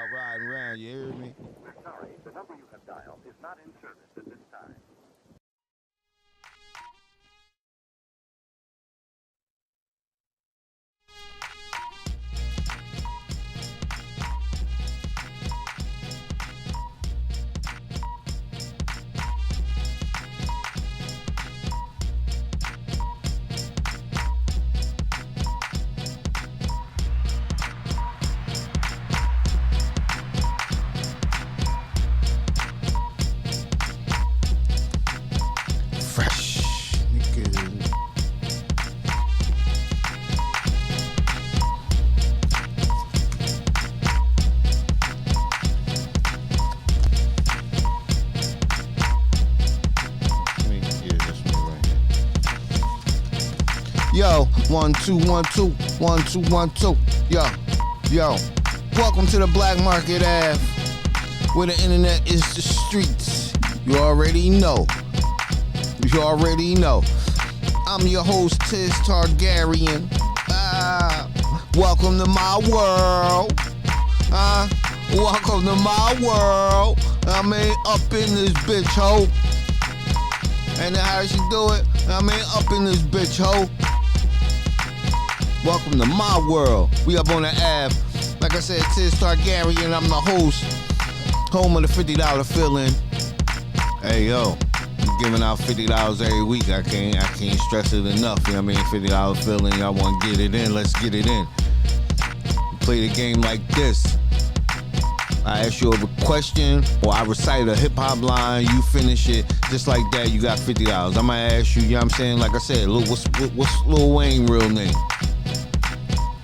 while riding around, you hear me? We're sorry, the number you have dialed is not in service at this time. Fresh, nigga. Yeah, that's me right here. Yo, 1 2 1 2 1 2 1 2. Yo. Welcome to the Black Market Ave, where the internet is the streets. You already know. You already know. I'm your host, Tiz Targaryen. Welcome to my world. Welcome to my world. I mean, up in this bitch, ho. And how she do it? I mean, up in this bitch, ho. Welcome to my world. We up on the Ave. Like I said, Tiz Targaryen. I'm the host. Home of the $50 fill-in. Hey, yo. Giving out $50 every week. I can't stress it enough. You know what I mean? $50 feeling. Y'all want to get it in. Let's get it in. Play the game like this. I ask you a question, or I recite a hip hop line. You finish it just like that. You got $50. I might ask you. You know what I'm saying? Like I said, what's Lil Wayne's real name?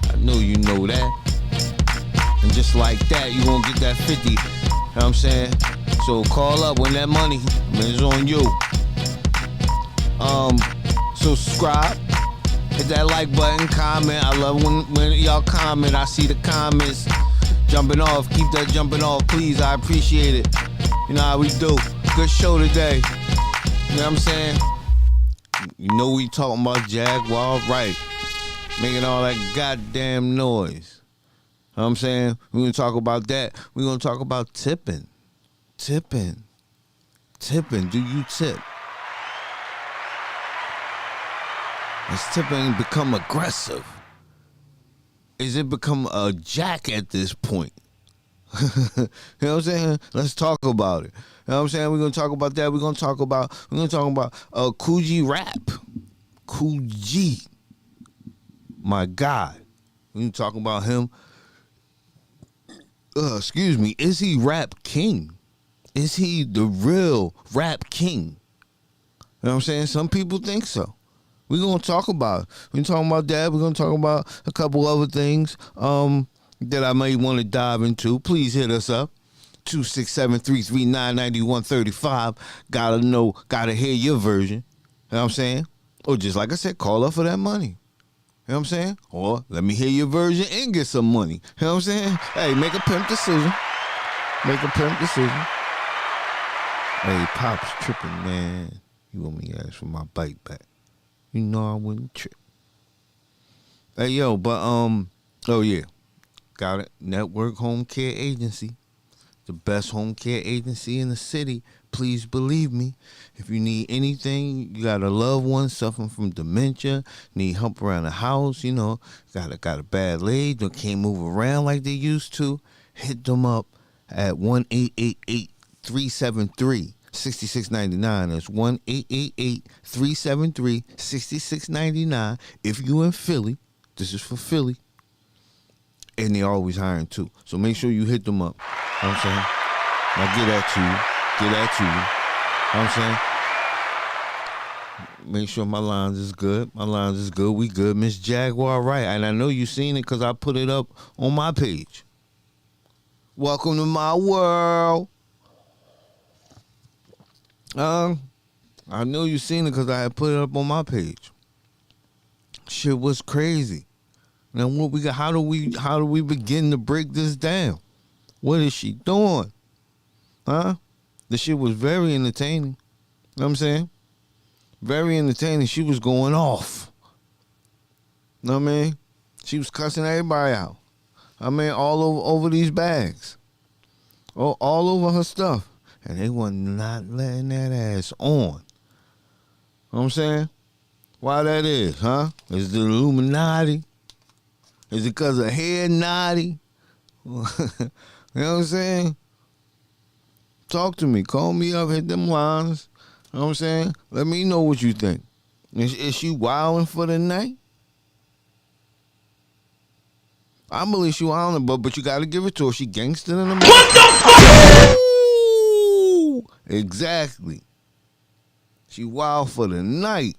I know you know that. And just like that, you gonna get that 50. You know what I'm saying? So call up when that money, I mean, it's on you. So subscribe, hit that like button, comment. I love when y'all comment. I see the comments jumping off. Keep that jumping off, please. I appreciate it. You know how we do. Good show today. You know what I'm saying? You know we talking about Jaguar, Wright, making all that goddamn noise. You know what I'm saying? We're gonna talk about that. We're gonna talk about tipping. Tipping. Do you tip? Has tipping become aggressive? Is it become a jack at this point? You know what I'm saying? Let's talk about it. You know what I'm saying? We're gonna talk about that. We're gonna talk about Kool G rap. Kool G. My God. We're gonna talk about him. Excuse me. Is he rap king? Is he the real rap king? You know what I'm saying? Some people think so. We're going to talk about it. We're talking about that. We're going to talk about a couple other things that I may want to dive into. Please hit us up. 267-339-9135. Gotta hear your version. You know what I'm saying? Or just like I said, call up for that money. You know what I'm saying? Or let me hear your version and get some money. You know what I'm saying? Hey, make a pimp decision. Hey, Pop's tripping, man. You want me to ask for my bike back? You know I wouldn't trip. Hey, yo, but, oh, yeah. Got it. Network Home Care Agency. The best home care agency in the city. Please believe me. If you need anything, you got a loved one suffering from dementia, need help around the house, you know, got a bad leg, they can't move around like they used to, hit them up at 1-888-373-6699. That's 1-888-373-6699. If you in Philly, this is for Philly. And they're always hiring too. So make sure you hit them up. You know what I'm saying? Now get that to you. You know what I'm saying? Make sure my lines is good. We good. Miss Jaguar, Wright. And I know you seen it because I put it up on my page. Welcome to my world. I know you seen it because I had put it up on my page. Shit was crazy. Now what we got? How do we begin to break this down? What is she doing? Huh? The shit was very entertaining. You know what I'm saying? Very entertaining. She was going off. You know what I mean? She was cussing everybody out. I mean, all over these bags. all over her stuff. And they were not letting that ass on. You know what I'm saying? Why that is, huh? Is it the Illuminati? Is it because of head naughty? You know what I'm saying? Talk to me. Call me up. Hit them lines. You know what I'm saying? Let me know what you think. Is she wilding for the night? I believe she wilding, but you got to give it to her. She gangster in the mouth. What the fuck? Exactly. She wild for the night.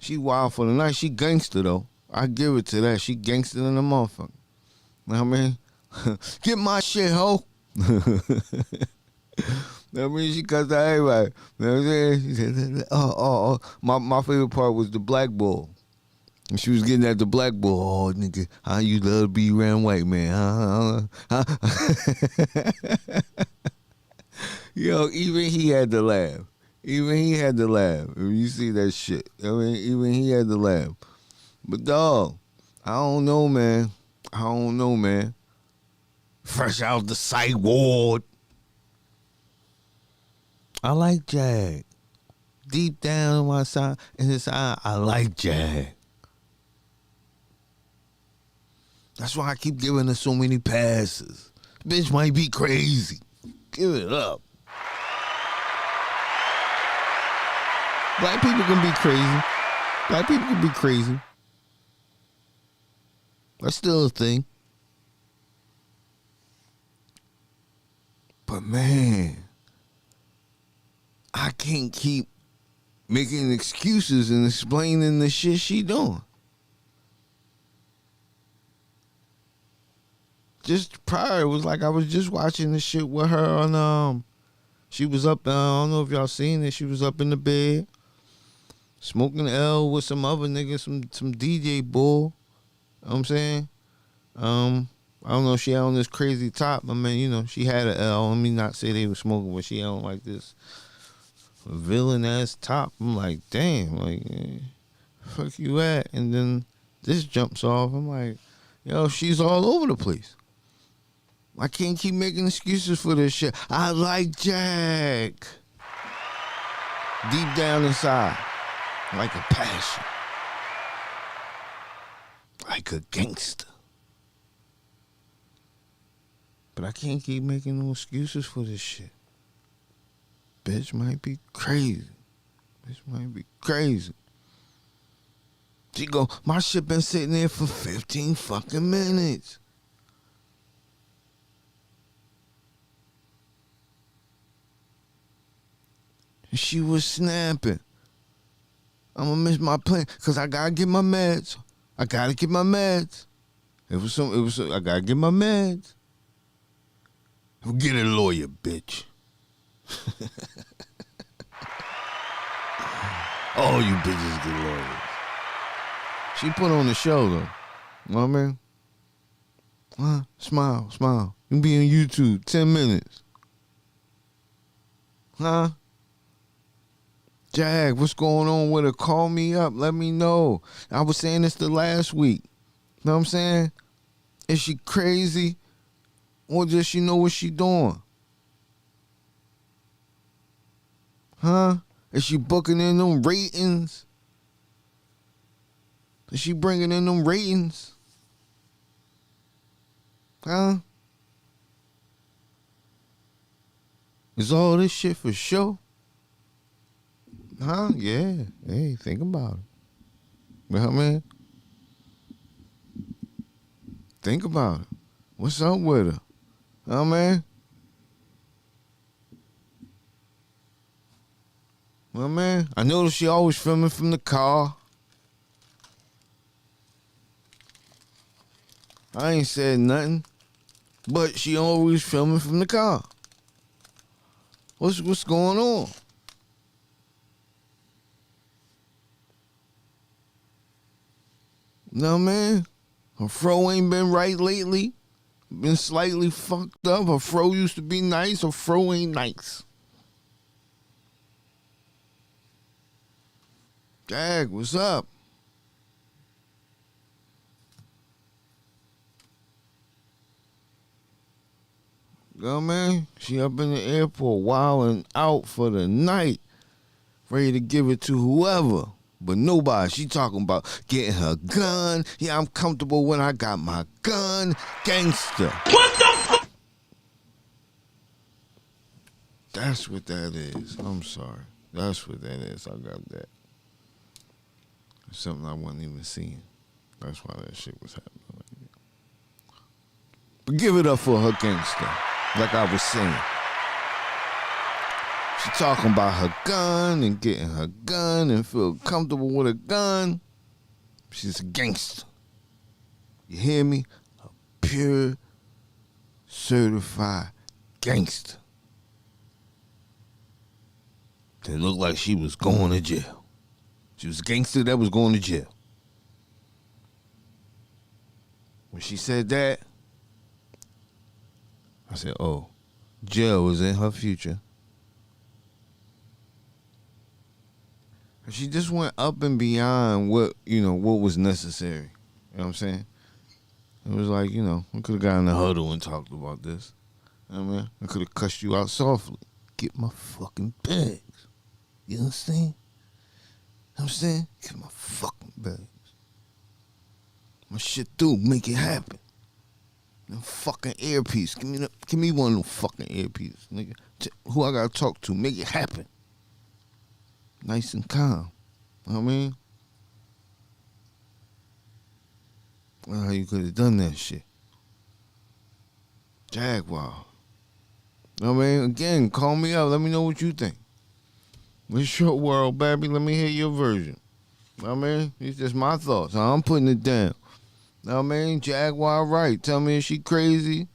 She wild for the night. She gangster, though. I give it to that. She gangster in the motherfucker. You know what I mean? Get my shit, ho. I mean, she cussed out everybody. You know what I'm saying? She said, oh. My favorite part was the black bull. And she was getting at the black bull. Oh, nigga, how you love to be around white man? Yo, even he had to laugh. Even he had to laugh. If you see that shit. I mean, even he had to laugh. But, dog, I don't know, man. Fresh out the psych ward. I like Jag. Deep down in his eye, I like Jag. That's why I keep giving her so many passes. Bitch might be crazy. Give it up. Black people can be crazy. Black people can be crazy. That's still a thing. But man, I can't keep making excuses and explaining the shit she doing. Just prior, it was like I was just watching the shit with her on, she was up, I don't know if y'all seen it, she was up in the bed, smoking L with some other niggas, some DJ bull, you know what I'm saying? I don't know if she had on this crazy top. I mean, you know, she had an L. Let me not say they were smoking, but she had on like this villain ass top. I'm like, damn, like, fuck you at? And then this jumps off. I'm like, yo, she's all over the place. I can't keep making excuses for this shit. I like Jack. Deep down inside, like a passion, like a gangster. But I can't keep making no excuses for this shit. Bitch might be crazy. She go, my shit been sitting there for 15 fucking minutes. And she was snapping. I'm gonna miss my plane because I gotta get my meds. I gotta get my meds. I gotta get my meds. Get a lawyer, bitch. All you bitches get lawyers. She put on the show, though. You know what I mean? Huh? Smile. You can be on YouTube 10 minutes. Huh? Jag, what's going on with her? Call me up. Let me know. I was saying this the last week. You know what I'm saying? Is she crazy? Or does she know what she doing? Huh? Is she booking in them ratings? Is she bringing in them ratings? Huh? Is all this shit for show? Huh? Yeah. Hey, think about it. You know what I mean? Think about it. What's up with her? Oh, man. Well, man, I noticed she always filming from the car. I ain't said nothing, but she always filming from the car. What's going on? No, man. Her fro ain't been right lately. Been slightly fucked up. Her fro used to be nice. Her fro ain't nice. Jag, what's up? You know what I mean? She up in the airport wilding out for the night, ready to give it to whoever. But nobody. She talking about getting her gun. Yeah, I'm comfortable when I got my gun. Gangster. What the fuck? That's what that is. I'm sorry. That's what that is. I got that. It's something I wasn't even seeing. That's why that shit was happening. But give it up for her gangster. Like I was saying. She talking about her gun and getting her gun and feel comfortable with a gun. She's a gangster. You hear me? A pure, certified gangster. That looked like she was going to jail. She was a gangster that was going to jail. When she said that, I said, oh, jail was in her future. She just went up and beyond what was necessary. You know what I'm saying? It was like, we could have got in the huddle and talked about this. You know what I mean? I could have cussed you out softly. Get my fucking bags. You understand? You know what I'm saying? Get my fucking bags. My shit through. Make it happen. Them fucking earpiece. Give me one of them fucking earpieces, nigga. Who I gotta talk to. Make it happen. Nice and calm. You know what I mean? Well, how you could have done that shit. Jaguar. You know what I mean? Again, call me up. Let me know what you think. It's your world, baby. Let me hear your version. You know what I mean? It's just my thoughts. I'm putting it down. You know what I mean? Jaguar Wright. Tell me if she crazy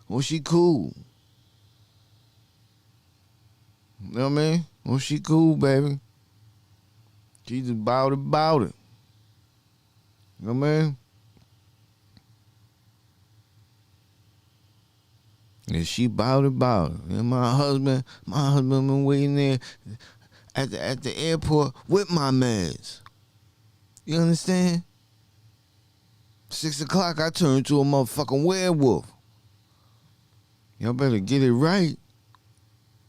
or she cool. You know what I mean? Or she cool, baby. She just about it. You know what I mean? And she about it. And my husband been waiting there at the airport with my meds. You understand? 6 o'clock, I turned to a motherfucking werewolf. Y'all better get it right.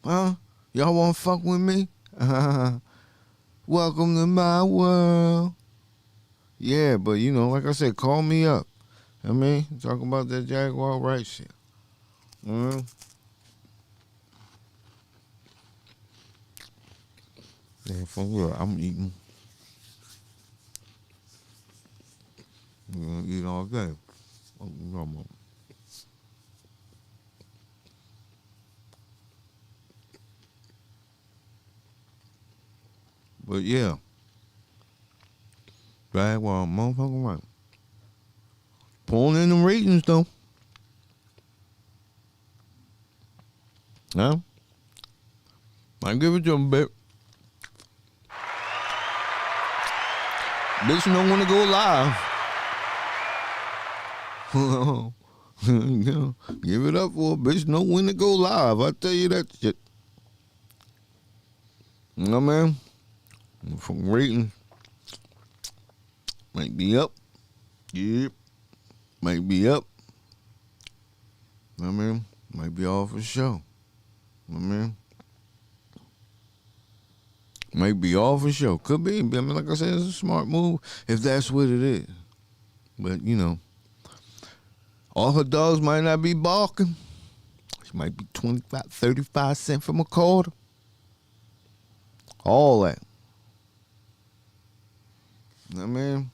Huh? Y'all wanna fuck with me? Welcome to my world. Yeah, but like I said, call me up. I mean, talking about that Jaguar Wright shit. Yeah, for real, I'm eating. I'm gonna eat all day. But yeah, Jaguar, motherfucking right. Pulling in them ratings though. Huh? I give it to him, babe. Bitch don't want to go live. Give it up for a bitch know when to go live. I tell you that shit. You know what I mean? From ratings. Might be up. Yep. Might be up. You know what I mean? Might be all for show. You know what I mean? Might be all for show. Could be. I mean, like I said, it's a smart move if that's what it is. But, all her dogs might not be barking. She might be 25, 35 cents from a quarter. All that. You know what I mean?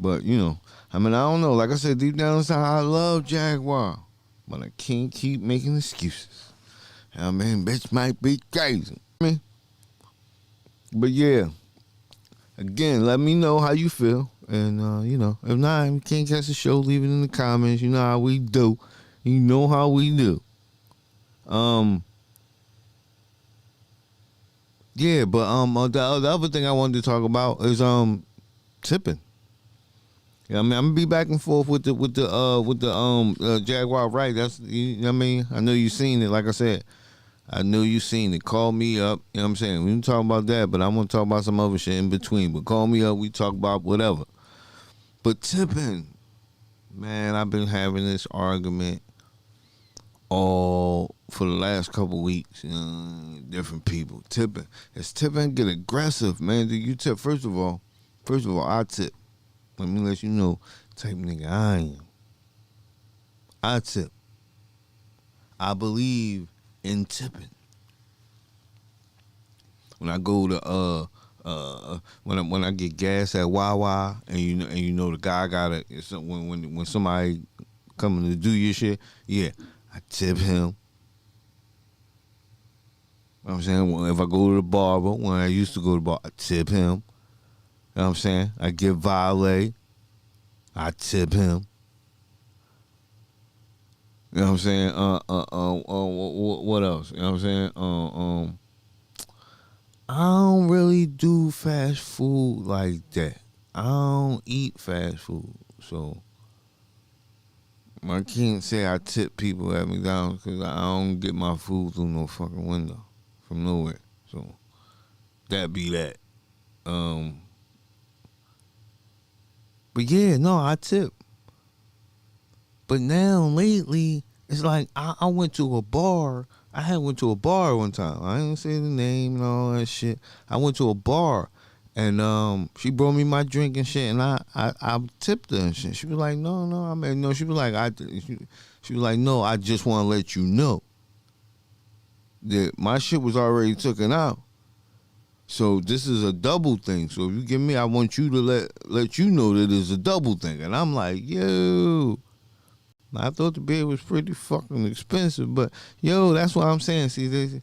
But, I don't know. Like I said, deep down inside, I love Jaguar. But I can't keep making excuses. I mean, bitch might be crazy. But yeah. Again, let me know how you feel. And, if not, if you can't catch the show, leave it in the comments. You know how we do. You know how we do. Yeah, but the other thing I wanted to talk about is tipping. Yeah, I mean, I'm gonna be back and forth with the Jaguar Wright. That's I mean, I know you seen it. Like I said, I know you seen it. Call me up. You know what I'm saying? We can talk about that, but I want to talk about some other shit in between. But call me up. We talk about whatever. But tipping, man, I've been having this argument all for the last couple weeks. Different people tipping. It's tipping get aggressive, man. Do you tip? First of all, I tip. Let me let you know, type nigga I am. I tip. I believe in tipping. When I go to when I get gas at Wawa and you know the guy gotta when somebody coming to do your shit, yeah, I tip him. You know what I'm saying? If I go to the barber, when I used to go to the bar, I tip him. You know what I'm saying? I get valet, I tip him. You know what I'm saying? What else? You know what I'm saying? I don't really do fast food like that. I don't eat fast food, so I can't say I tip people at McDonald's because I don't get my food through no fucking window from nowhere. So that be that. But yeah, no, I tip. But now lately, it's like I went to a bar. I had went to a bar one time. I didn't say the name and all that shit. I went to a bar, and she brought me my drink and shit, and I tipped her and shit. She was like, no, I mean, no. She was like, she was like, no, I just want to let you know that my shit was already taken out. So this is a double thing. So if you give me, I want you to let you know that it's a double thing. And I'm like, yo. I thought the beer was pretty fucking expensive, but yo, that's what I'm saying. See.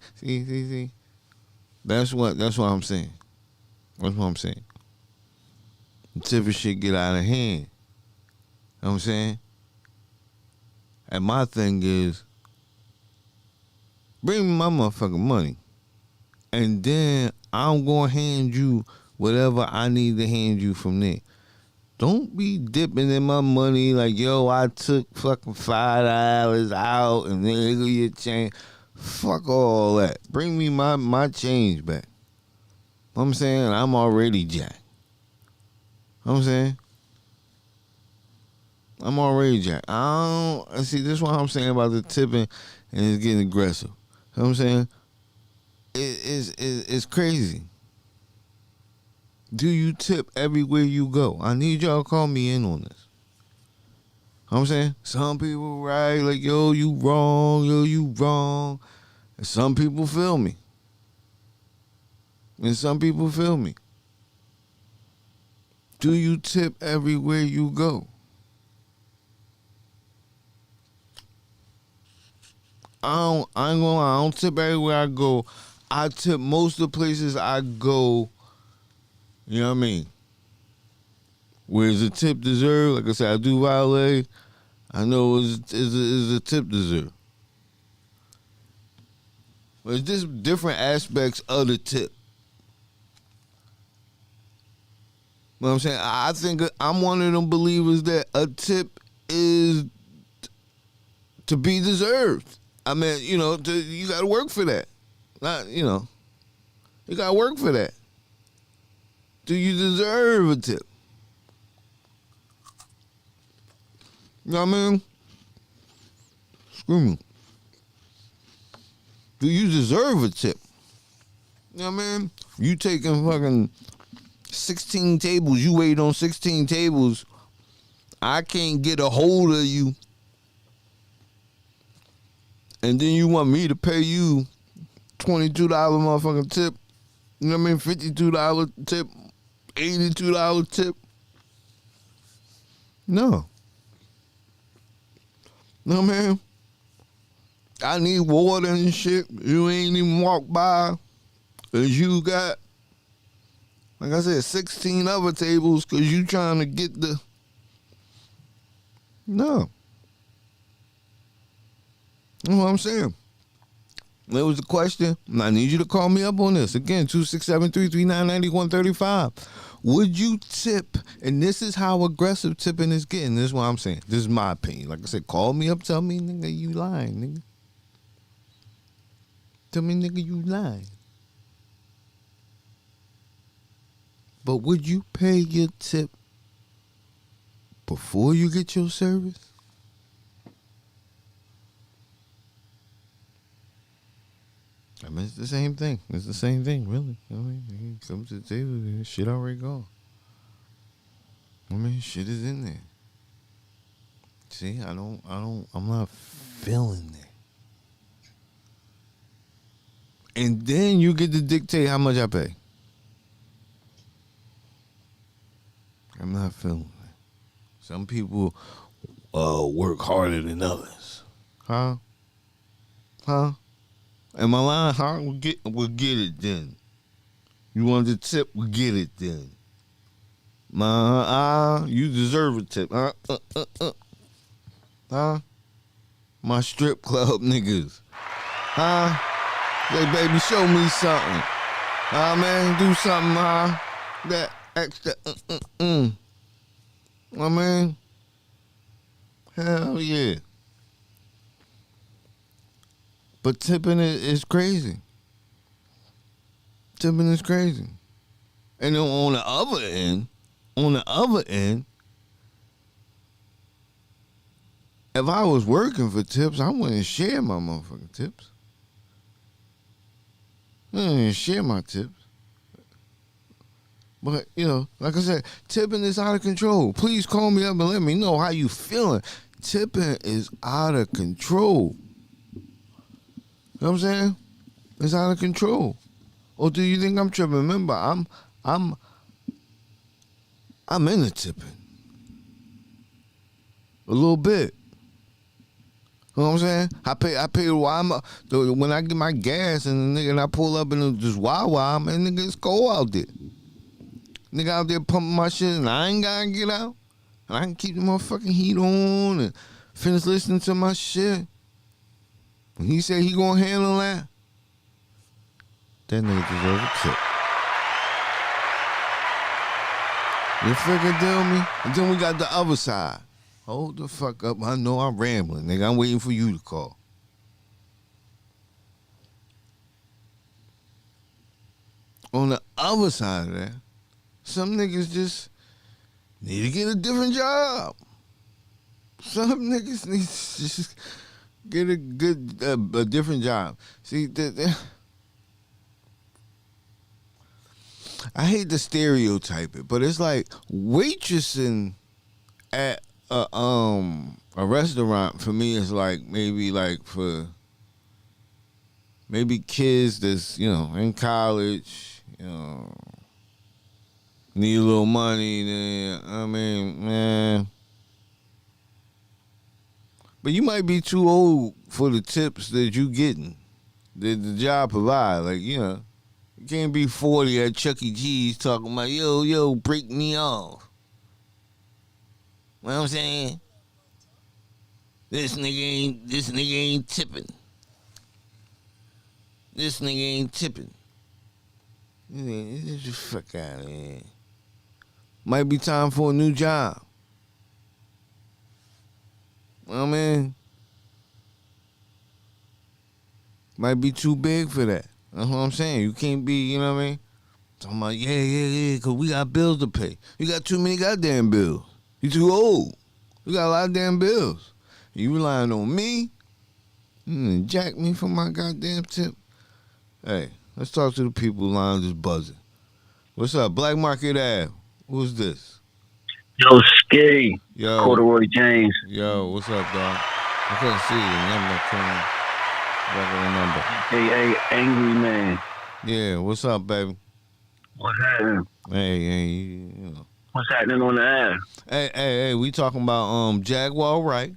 That's what I'm saying. That's what I'm saying. The tipping shit get out of hand. You know what I'm saying? And my thing is, bring me my motherfucking money. And then I'm gonna hand you whatever I need to hand you from there. Don't be dipping in my money like, yo, I took fucking $5 out and then here go your change. Fuck all that. Bring me my change back. Know what I'm saying? I'm already jacked. Know what I'm saying? I'm already jacked. See, this is what I'm saying about the tipping and it's getting aggressive. Know what I'm saying? It's crazy. Do you tip everywhere you go? I need y'all to call me in on this. Know what I'm saying? Some people right, like, yo, you wrong. And some people feel me. Do you tip everywhere you go? I ain't gonna lie, I don't tip everywhere I go. I tip most of the places I go. You know what I mean? Where's a tip deserved? Like I said, I do valet. I know is a tip deserved. But it's just different aspects of the tip. You know what I'm saying? I think I'm one of them believers that a tip is to be deserved. I mean, you know, you got to work for that. Not, you know, you got to work for that. Do you deserve a tip? You know what I mean? Screw me. Do you deserve a tip? You know what I mean? You taking fucking 16 tables. You wait on 16 tables. I can't get a hold of you. And then you want me to pay you $22 motherfucking tip. You know what I mean? $52 tip. $82 tip. No. No, man. I need water and shit. You ain't even walk by. Cause you got, like I said, 16 other tables cause you trying to get the. No. You know what I'm saying? That was the question. I need you to call me up on this. Again, 267-339-9135. Would you tip? And this is how aggressive tipping is getting. This is what I'm saying. This is my opinion. Like I said, call me up. Tell me, nigga, you lying, nigga. Tell me, nigga, you lying. But would you pay your tip before you get your service? I mean, it's the same thing. It's the same thing, really. I mean, you come to the table, and shit already gone. I mean, shit is in there. See, I'm not feeling it. And then you get to dictate how much I pay. I'm not feeling it. Some people work harder than others. Huh? Huh? Am I lying? Huh? We'll get it then. You want the tip? We'll get it then. You deserve a tip. Huh? My strip club niggas. Huh? Hey, baby, show me something. Man, do something, huh? That extra, I mean, hell yeah. But tipping is crazy. Tipping is crazy. And then on the other end, if I was working for tips, I wouldn't share my motherfucking tips. I wouldn't share my tips. But, like I said, tipping is out of control. Please call me up and let me know how you feeling. Tipping is out of control. You know what I'm saying? It's out of control. Or do you think I'm tripping? Remember, I'm into tipping. A little bit. You know what I'm saying? I pay when I get my gas and I pull up in this Wawa, man, nigga, it's cold out there. Nigga out there pumping my shit and I ain't gotta get out. And I can keep the motherfucking heat on and finish listening to my shit. When he said he gonna handle that, that nigga deserve a tip. You figure deal me? And then we got the other side. Hold the fuck up. I know I'm rambling, nigga. I'm waiting for you to call. On the other side of that, some niggas just need to get a different job. Some niggas need to just get a different job. See, I hate to stereotype it, but it's like waitressing at a restaurant for me is like maybe like for maybe kids that's in college, need a little money. Then I mean, man. But you might be too old for the tips that you getting, that the job provide. Like, you can't be 40 at Chuck E. Cheese talking about, yo, break me off. You know what I'm saying? This nigga ain't tipping. This nigga ain't tipping. Get the fuck out of here. Might be time for a new job. I mean, might be too big for that. That's what I'm saying. You can't be, you know what I mean? Talking about, yeah, because we got bills to pay. You got too many goddamn bills. You too old. You got a lot of damn bills. You relying on me? You jack me for my goddamn tip? Hey, let's talk to the people line just buzzing. What's up? Black Market Ave. Who's this? Yo, Skitty. Yo. Corduroy James. Yo, what's up, dog? I couldn't see the number. Regular number. A.A. Angry Man. Yeah, what's up, baby? What's happening? Hey, What's happening on the air? Hey, we talking about Jaguar, Wright?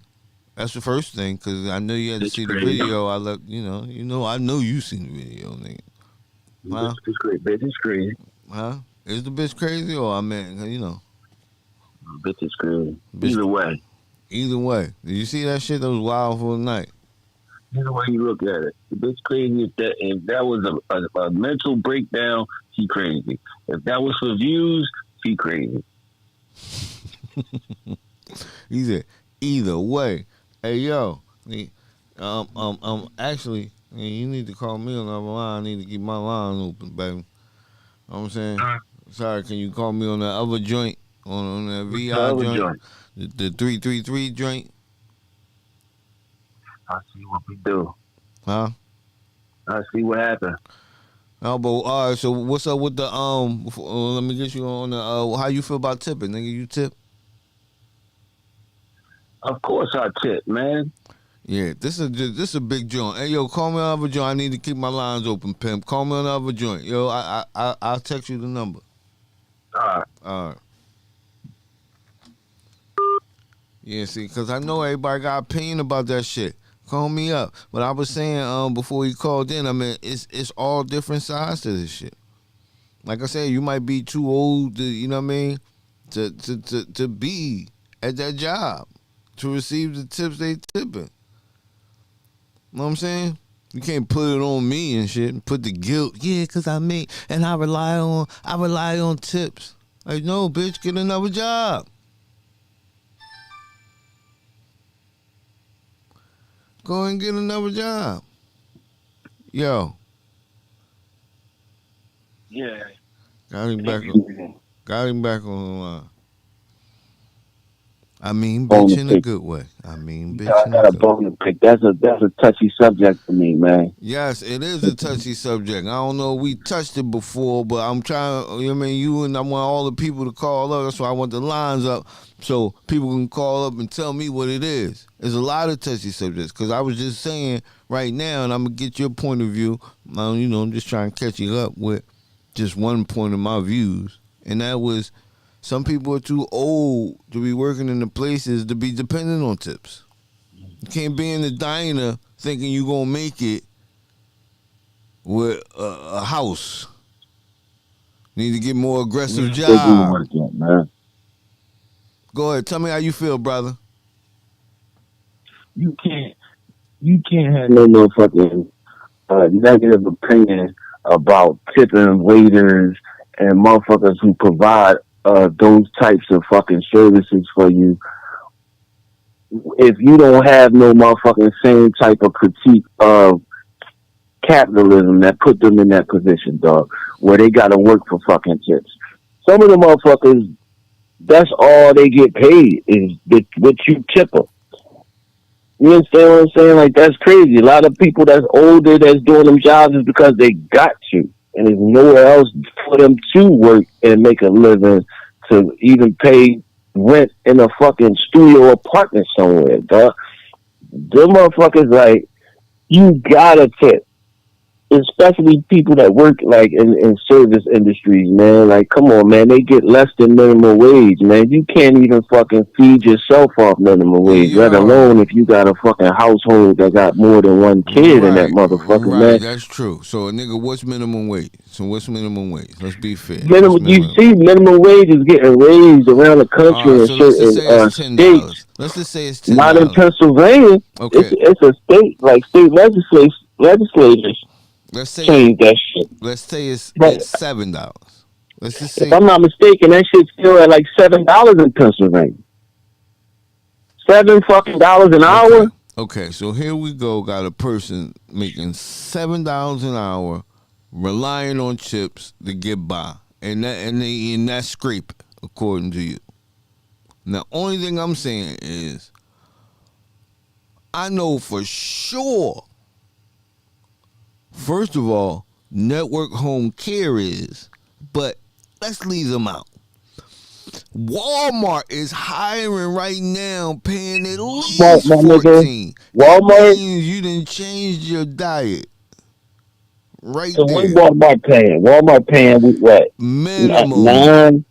That's the first thing, because I know you had to see the video. I know you seen the video, nigga. Huh? It's great, bitch. It's crazy. Huh? Is the bitch crazy or Bitch is crazy. Bitch, either way. Did you see that shit? That was wild for the night. Either way you look at it. The bitch crazy. If that was a mental breakdown, she crazy. If that was for views, she crazy. He said, either way. Hey, yo. Actually, you need to call me on the other line. I need to keep my line open, baby. You know what I'm saying? Sorry, can you call me on the other joint? On that VI joint? The 333 joint? I see what we do. Huh? I see what happened. Oh, but all right. So what's up with the let me get you on the how you feel about tipping, nigga? You tip? Of course I tip, man. Yeah, this is a big joint. Hey yo, call me on the other joint. I need to keep my lines open, pimp. Call me on the other joint. Yo, I'll text you the number. All right. All right. Yeah, see, cause I know everybody got opinion about that shit. Call me up. But I was saying before he called in, I mean it's all different sides to this shit. Like I said, you might be too old to, you know what I mean, to be at that job, to receive the tips they tipping. Know what I'm saying? You can't put it on me and shit and put the guilt. Yeah, cause I make and I rely on tips. Like no, bitch, get another job. Go and get another job. Yo, Yeah. got him back on the line. I mean, bitch in a good way. I mean, bitch I in a got a good way. bone to pick. That's a touchy subject for me, man. Yes, it is a touchy subject. I don't know if we touched it before, but I'm trying, you know what I mean, you and I want all the people to call up. That's why I want the lines up so people can call up and tell me what it is. There's a lot of touchy subjects because I was just saying right now, and I'm going to get your point of view. I'm just trying to catch you up with just one point of my views, and that was some people are too old to be working in the places to be dependent on tips. You can't be in the diner thinking you're going to make it with a house. Need to get more aggressive Still do the job. work yet, man. Go ahead. Tell me how you feel, brother. You can't have no motherfucking negative opinion about tipping waiters and motherfuckers who provide those types of fucking services for you if you don't have no motherfucking same type of critique of capitalism that put them in that position, dog, where they gotta work for fucking tips. Some of the motherfuckers, that's all they get paid is what you tip them. You understand what I'm saying? Like, that's crazy. A lot of people that's older that's doing them jobs is because they got to. And there's nowhere else for them to work and make a living to even pay rent in a fucking studio apartment somewhere, dog. Them motherfuckers, like, you gotta tip. Especially people that work like in service industries, man. Like, come on, man. They get less than minimum wage, man. You can't even fucking feed yourself off minimum wage, let alone if you got a fucking household that got more than one kid in that motherfucker, Right, man. that's true. So, nigga, what's minimum wage? Let's be fair. You see, minimum wage is getting raised around the country in So let's just certain say it's $10. states. Let's just say it's Not in $10. Pennsylvania. Okay. It's a state, like state legislators Let's say change that shit. it's $7. Let's just If say I'm not mistaken, that shit's still at like $7 in Pennsylvania. $7 an hour. Okay, so here we go. Got a person making $7 an hour, relying on chips to get by, and that's scrape according to you. Now, only thing I'm saying is, I know for sure. First of all, network home care is, but let's leave them out. Walmart is hiring right now, paying at least 14. That Walmart. means you didn't change your diet. Right So what there. Walmart paying? Walmart paying with what? Minimum. Nine.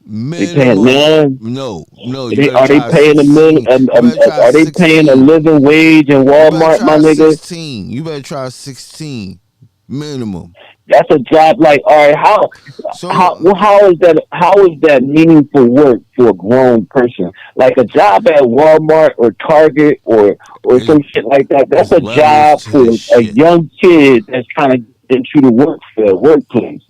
They paying Minimum. nine. No. You better Are they try paying a million? 16. You better try Are they paying a 16. living wage in You better Walmart, my try nigga? 16. You better try 16. Minimum. That's a job. Like, all right, So how is that meaningful work for a grown person? Like a job at Walmart or Target or some shit like that. That's it's a levels job to for this a shit. young kid that's trying to get into the workplace.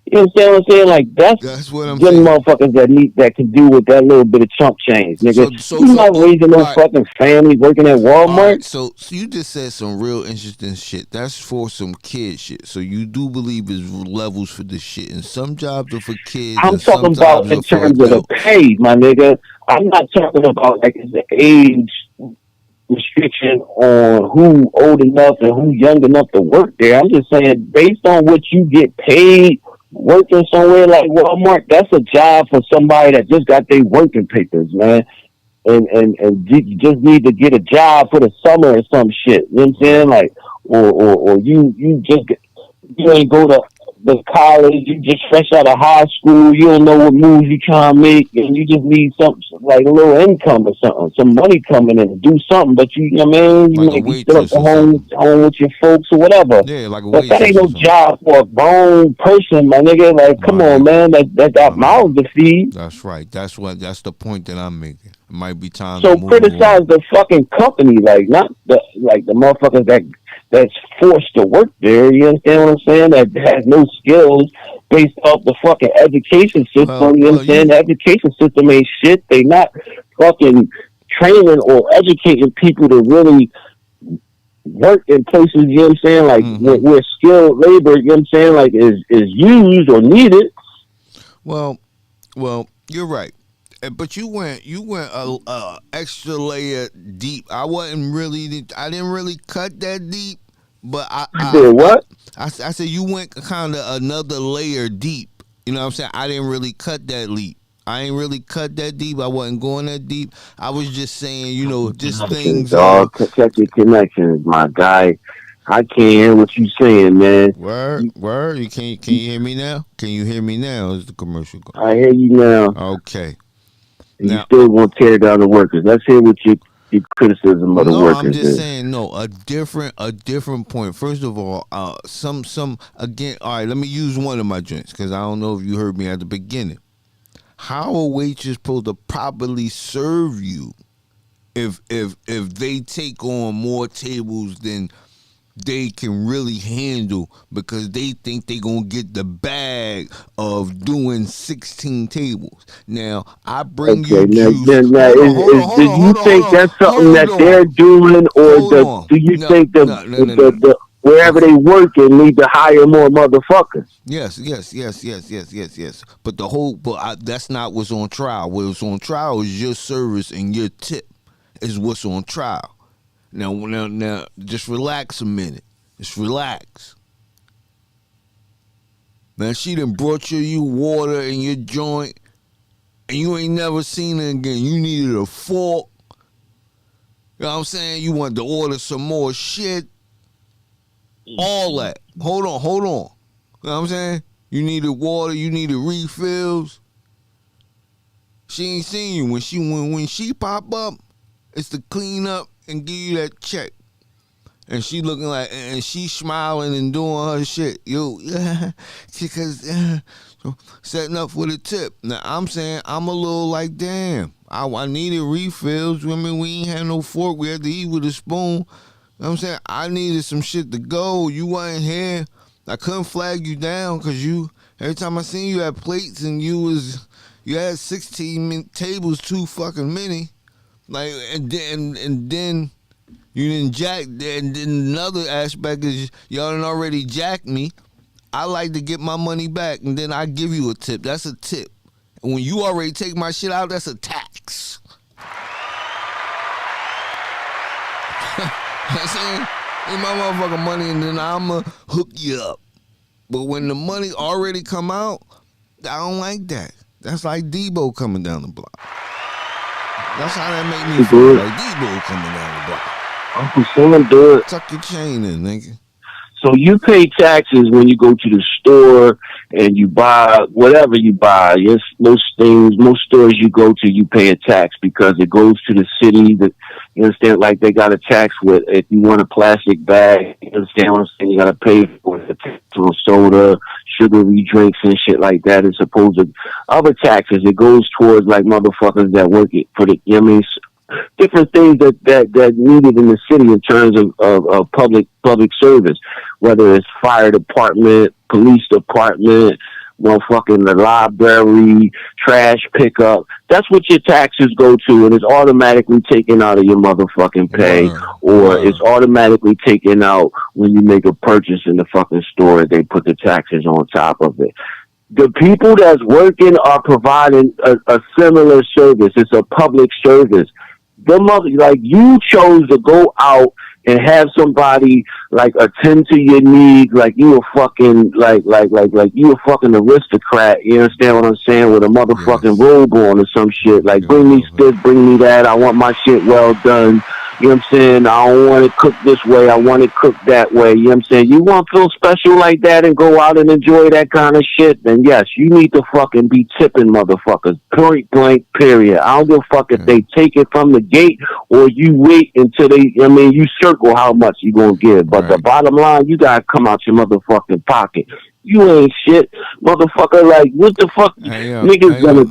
You understand what I'm saying? Like, That's what I'm them saying. motherfuckers that can do with that little bit of chump change, nigga. You not All raising no right. fucking family working at All right, Walmart. so you just said some real interesting shit. That's for some kid shit. So you do believe there's levels for this shit, and some jobs are for kids, I'm and some talking jobs about are in for terms of the adults. pay, my nigga. I'm not talking about like the age restriction on who old enough and who young enough to work there. I'm just saying, based on what you get paid working somewhere like Walmart, that's a job for somebody that just got their working papers, man. And you just need to get a job for the summer or some shit. You know what I'm saying? Like, or you ain't go to the college, you just fresh out of high school, you don't know what moves you trying to make, and you just need something like a little income or something, some money coming in, do something, but you know what I mean? You Like a may be still up waitress at or home something. with your folks or whatever. Yeah, like a But that ain't waitress or no something. job for a grown person, my nigga. Like, come My on, nigga. man, that got My mouths nigga. to feed. That's right. That's the point that I'm making. It might be time to So move criticize on. the fucking company, like not the motherfuckers that's forced to work there. You understand what I'm saying? That has no skills based off the fucking education system. You Well, understand? The education system ain't shit. They not fucking training or educating people to really work in places. You know what I'm saying? Like where skilled labor, you know what I'm saying? Like is used or needed. well, you're right. But you went a extra layer deep. I didn't really cut that deep, but I did what? I said you went kind of another layer deep. You know what I'm saying? I didn't really cut that leap. I ain't really cut that deep. I wasn't going that deep. I was just saying, just Connections, things dog. of Check your connections, my guy. I can't hear what you saying, man. word. Can you hear me now? Can you hear me now? Is the commercial going? I hear you now. Okay. And you Now still want to tear down the workers. Let's hear what your criticism of the no, I'm workers just is. saying no. A different point. First of all, some again. All right, let me use one of my joints because I don't know if you heard me at the beginning. How a waitress supposed to properly serve you if they take on more tables than they can really handle because they think they gonna get the bag of doing 16 tables. Now I bring Okay, you juice. now do you think that's something that Hold they're on. doing, or Hold on. do you No, think no, no, no, no. the wherever Okay. they working need to hire more motherfuckers? Yes. But that's not what's on trial. What's on trial is your service and your tip is what's on trial. Now, just relax a minute. Just relax. Now, she done brought you water in your joint, and you ain't never seen her again. You needed a fork. You know what I'm saying? You wanted to order some more shit. All that. Hold on. You know what I'm saying? You needed water. You needed refills. She ain't seen you. When she pop up, it's to clean up and give you that check. And she looking like, and she smiling and doing her shit. Because setting up for the tip. Now, I'm saying, I'm a little like, damn, I needed refills. I mean, we ain't had no fork. We had to eat with a spoon. You know what I'm saying? I needed some shit to go. You wasn't here. I couldn't flag you down because every time I seen you had plates and you had 16 tables too fucking many. Like, and then you didn't jack. And then another aspect is y'all done already jacked me. I like to get my money back, and then I give you a tip. That's a tip. And when you already take my shit out, that's a tax. I'm saying, give my motherfucking money, and then I'ma hook you up. But when the money already come out, I don't like that. That's like Debo coming down the block. That's how that make me feel. Like Debo coming down the block. Uncle Sam do it. Tuck your chain in, nigga. So you pay taxes when you go to the store and you buy whatever you buy. Yes, most stores you go to, you pay a tax because it goes to the city. That you understand, like they got a tax with if you want a plastic bag. You understand what I'm saying? You got to pay for it. On soda, sugary drinks, and shit like that. It's supposed to other taxes. It goes towards like motherfuckers that work it for the. You know what I mean? Different things that needed in the city in terms of public service, whether it's fire department, police department, motherfucking the library, trash pickup. That's what your taxes go to, and it's automatically taken out of your motherfucking pay, or it's automatically taken out when you make a purchase in the fucking store. They put the taxes on top of it. The people that's working are providing a similar service. It's a public service. the mother, like, you chose to go out and have somebody like attend to your needs, like you a fucking like you a fucking aristocrat. You understand what I'm saying? With a motherfucking robe on or some shit. Like, bring me this, bring me that. I want my shit well done. You know what I'm saying? I don't want it cooked this way. I want it cooked that way. You know what I'm saying? You want to feel special like that and go out and enjoy that kind of shit, then yes, you need to fucking be tipping motherfuckers. Point blank, period. I don't give a fuck if they take it from the gate or you wait until you circle how much you gonna give. But the bottom line, you gotta come out your motherfucking pocket. You ain't shit, motherfucker. Like, what the fuck? Niggas gonna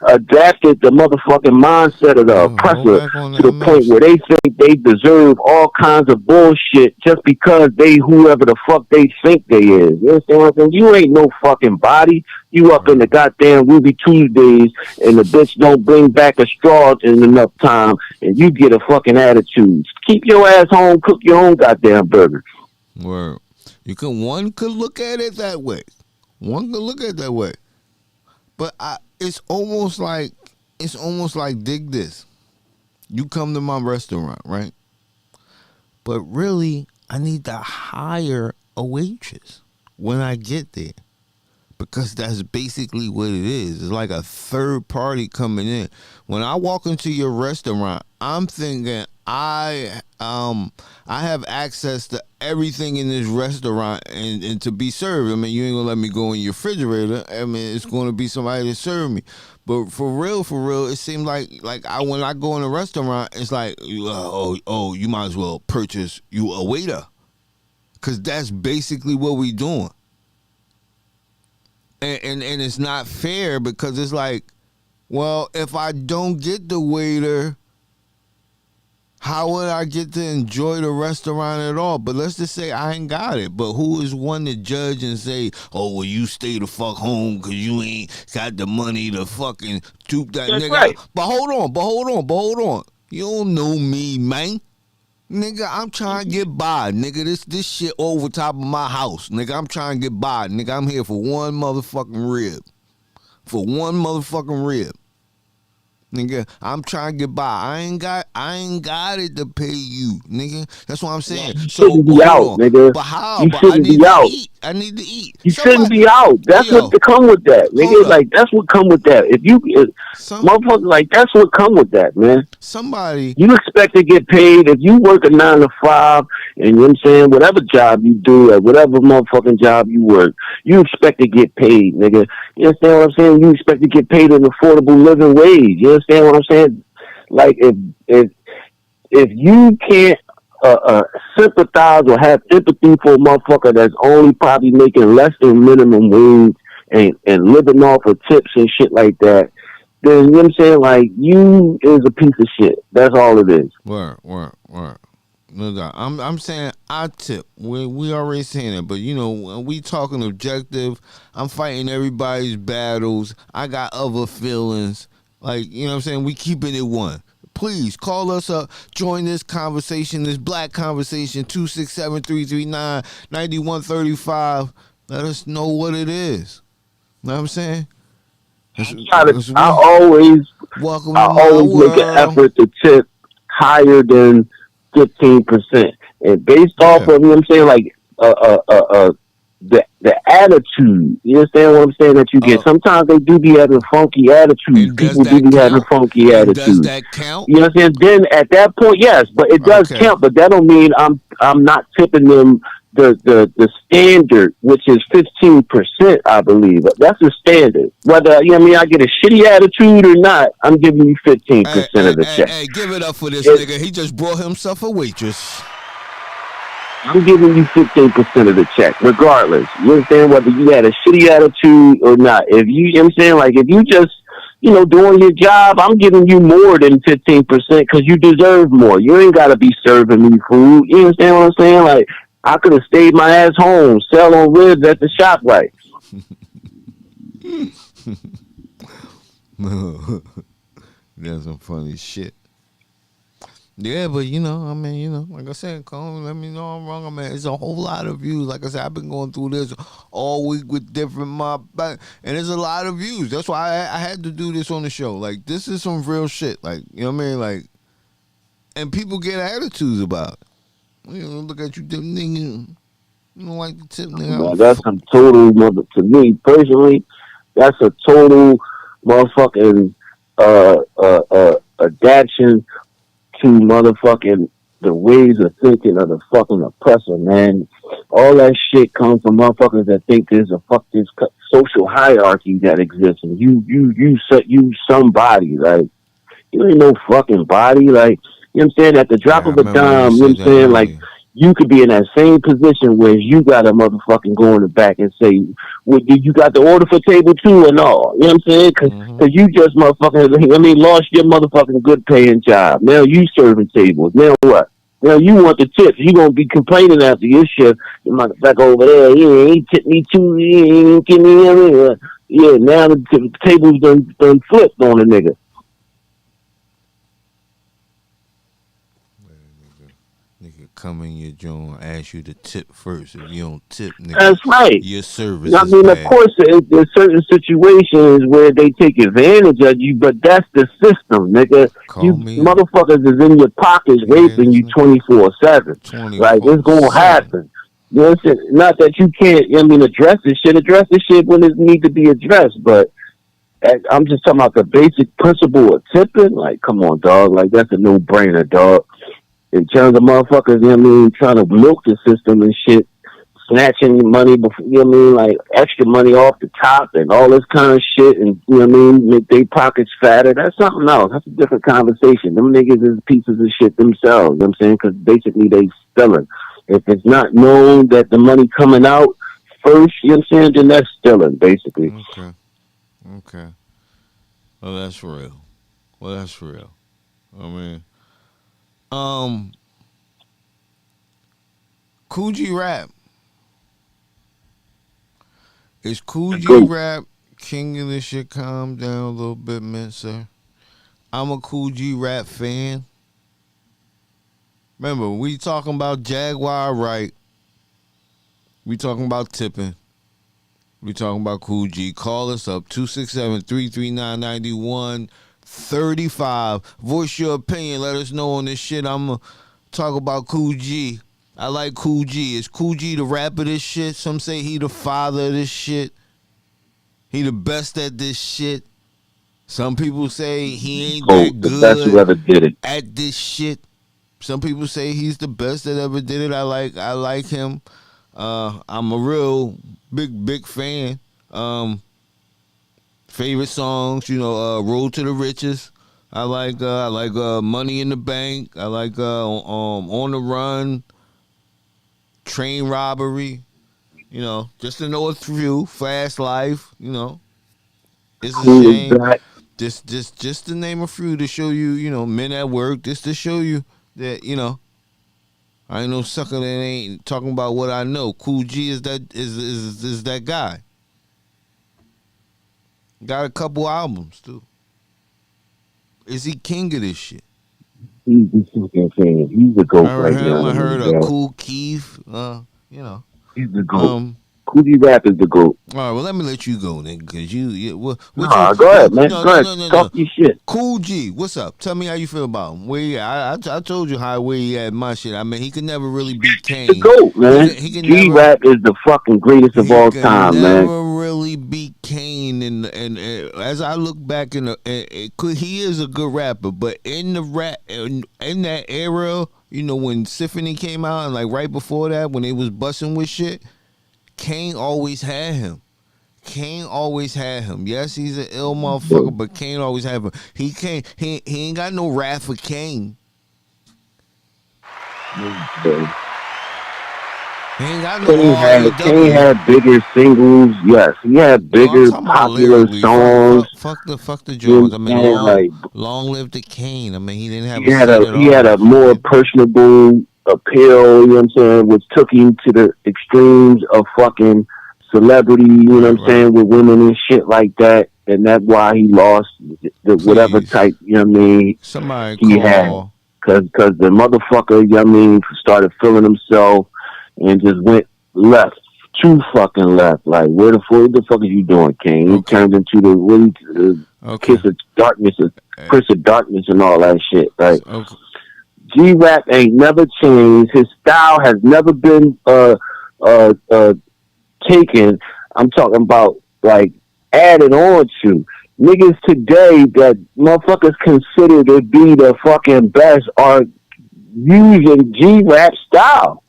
adapted the motherfucking mindset of the oppressor to the point where they think they deserve all kinds of bullshit just because they whoever the fuck they think they is. You understand what I'm saying? You ain't no fucking body. You up in the goddamn Ruby Tuesdays and the bitch don't bring back a straw in enough time and you get a fucking attitude. Keep your ass home, cook your own goddamn burger. Word. One could look at it that way. One could look at it that way. But it's almost like dig this. You come to my restaurant, right? But really, I need to hire a waitress when I get there. Because that's basically what it is. It's like a third party coming in. When I walk into your restaurant, I'm thinking I have access to everything in this restaurant and to be served. I mean, you ain't gonna let me go in your refrigerator. I mean, it's gonna be somebody to serve me. But for real, it seems like when I go in a restaurant, it's like, you might as well purchase you a waiter, because that's basically what we doing. And it's not fair, because it's like, well, if I don't get the waiter, how would I get to enjoy the restaurant at all? But let's just say I ain't got it. But who is one to judge and say, oh, well, you stay the fuck home because you ain't got the money to fucking dupe that That's nigga? right. But hold on. You don't know me, man. Nigga, I'm trying to get by. Nigga, this shit over top of my house. Nigga, I'm trying to get by. Nigga, I'm here for one motherfucking rib. Nigga, I'm trying to get by. I ain't got it to pay you, nigga. That's what I'm saying. You shouldn't be out, nigga. But how? You shouldn't be out. I need to eat. You shouldn't be out. That's what to come with that, nigga. Like, that's what come with that. Motherfucker, like, that's what come with that, man. You expect to get paid if you work a 9 to 5, and you know what I'm saying, whatever job you do, or whatever motherfucking job you work, you expect to get paid, nigga. You understand what I'm saying? You expect to get paid an affordable living wage. You understand what I'm saying? Like, if you can't sympathize or have empathy for a motherfucker that's only probably making less than minimum wage and living off of tips and shit like that, then, you know what I'm saying, like, you is a piece of shit. That's all it is. Word. No doubt. I'm saying I tip. We already saying it, but you know, when we talking objective, I'm fighting everybody's battles. I got other feelings. Like, you know what I'm saying? We keeping it one. Please call us up. Join this conversation, this black conversation, 267-339-9135. Let us know what it is. Know what I'm saying? I always make an effort to tip higher than 15%. And based off of, you know what I'm saying, like, the attitude, you understand what I'm saying, that you get. Sometimes they do be having funky attitudes. People do be having funky attitudes. Does that count? You know what I'm saying? Then at that point, yes, but it does count. But that don't mean I'm not tipping them the standard, which is 15%, I believe. That's the standard. Whether, you know what I mean, I get a shitty attitude or not, I'm giving you 15% of the check. Hey, give it up for this nigga. He just brought himself a waitress. I'm giving you 15% of the check, regardless. You understand, whether you had a shitty attitude or not. If you know what I'm saying, like, if you just, you know, doing your job, I'm giving you more than 15% because you deserve more. You ain't got to be serving me food. You understand what I'm saying? Like, I could have stayed my ass home, sell on ribs at the shop, right? That's some funny shit. Yeah, but you know, I mean, you know, like I said, come let me know I'm wrong. I mean, it's a whole lot of views. Like I said, I've been going through this all week with different and there's a lot of views. That's why I had to do this on the show. Like, this is some real shit. Like, you know what I mean? Like, And people get attitudes about it. You know, look at you, them nigga. You don't like the tip, nigga. Man, that's some total to me personally. That's a total motherfucking adaptation to motherfucking the ways of thinking of the fucking oppressor, man. All that shit comes from motherfuckers that think there's a fucking social hierarchy that exists, and you somebody, like, you ain't no fucking body, like, you know what I'm saying? At the drop Yeah, I of a remember you dime, you know said what I'm that saying? Like, earlier. you could be in that same position where you got to motherfucking go in the back and say, well, you got the order for table 2 and all. You know what I'm saying? Cause you just motherfucking, lost your motherfucking good paying job. Now you serving tables. Now what? Now you want the tips. You gonna be complaining after your shift. You motherfucker over there, he ain't tip me too, he ain't give me any. Yeah, now the tables done flipped on the nigga. Nigga come in your joint, ask you to tip first. If you don't tip, nigga, That's right. your service I is mean, of bad. course, there's certain situations where they take advantage of you, but that's the system, nigga. You Call me up. motherfuckers is in your pockets Yeah, raping this you nigga 24/7. Like, it's gonna 24/7. happen. You know what I'm saying? Not that you can't, address this shit. Address this shit when it need to be addressed, but I'm just talking about the basic principle of tipping. Like, come on, dog. Like, that's a no-brainer, dog. In terms of motherfuckers, trying to milk the system and shit, snatching your money before, like extra money off the top and all this kind of shit, and make their pockets fatter. That's something else. That's a different conversation. Them niggas is pieces of shit themselves. You know what I'm saying? Because basically they stealing. If it's not known that the money coming out first, you know what I'm saying, then that's stealing, basically. Okay. Okay. Well, that's real. Well, that's real. I mean, um, Kool G rap. Is Kool G Go. rap king of this shit? Calm down a little bit, man, sir. I'm a Kool G rap fan. Remember, we talking about Jaguar, Wright. We talking about tipping. We talking about Kool G. Call us up, 267-339-9135. Voice your opinion. Let us know on this shit. I'm going to talk about Kool G. I like Kool G. Is Kool G the rapper of this shit? Some say he the father of this shit. He the best at this shit. Some people say he ain't Oh, that the best who good ever did it. at this shit. Some people say he's the best that ever did it. I like him. I'm a real big fan. Favorite songs, Road to the Riches. I like Money in the Bank. I like On the Run, Train Robbery. Just to know a few. Fast Life. It's a Who is shame. that? Just to name a few to show you, Men at Work. Just to show you that I ain't no sucker that ain't talking about what I know. Kool G is that guy. Got a couple albums too. Is he king of this shit? He's the fucking fan. He's the I GOAT heard right him. now, I heard man. Kool Keith. He's the GOAT. Um. Kool G Rap is the GOAT. All right. Well, let me let you go then, cause what you Nah, go ahead, man. no Go no ahead. no no no. Talk your shit. Kool G, what's up? Tell me how you feel about him. Where he at? I told you where he at my shit. I mean, he could never really beat The Kane. GOAT, man. He can G never. Rap is the fucking greatest of He all can time, man. never really beat Kane, and as I look back he is a good rapper, but in the rap in that era, when Symphony came out and like right before that, when they was busting with shit, Kane always had him. Yes, he's an ill motherfucker, but Kane always had him. He ain't got no wrath for Kane. He ain't got no Kane RAW. had bigger singles, yes. He had No, I'm bigger talking about popular lyrically. songs. Fuck the You know Jones. I what I'm mean, saying? Like, long live the Kane. I mean, he didn't have he a had set a at he had all. a more personable appeal, you know what I'm saying, which took him to the extremes of fucking celebrity, you know what I'm Right. saying, with women and shit like that. And that's why he lost the whatever Please, type, you know what I mean, somebody he had. call. Cause the motherfucker, you know what I mean, started feeling himself and just went left, too fucking left. Like, what the fuck are you doing, King? He Okay. turned into the Okay. kiss of darkness, Prince of Darkness and all that shit. Like, Okay. G-Rap ain't never changed. His style has never been taken. I'm talking about like added on to. Niggas today that motherfuckers consider to be the fucking best are using G-Rap style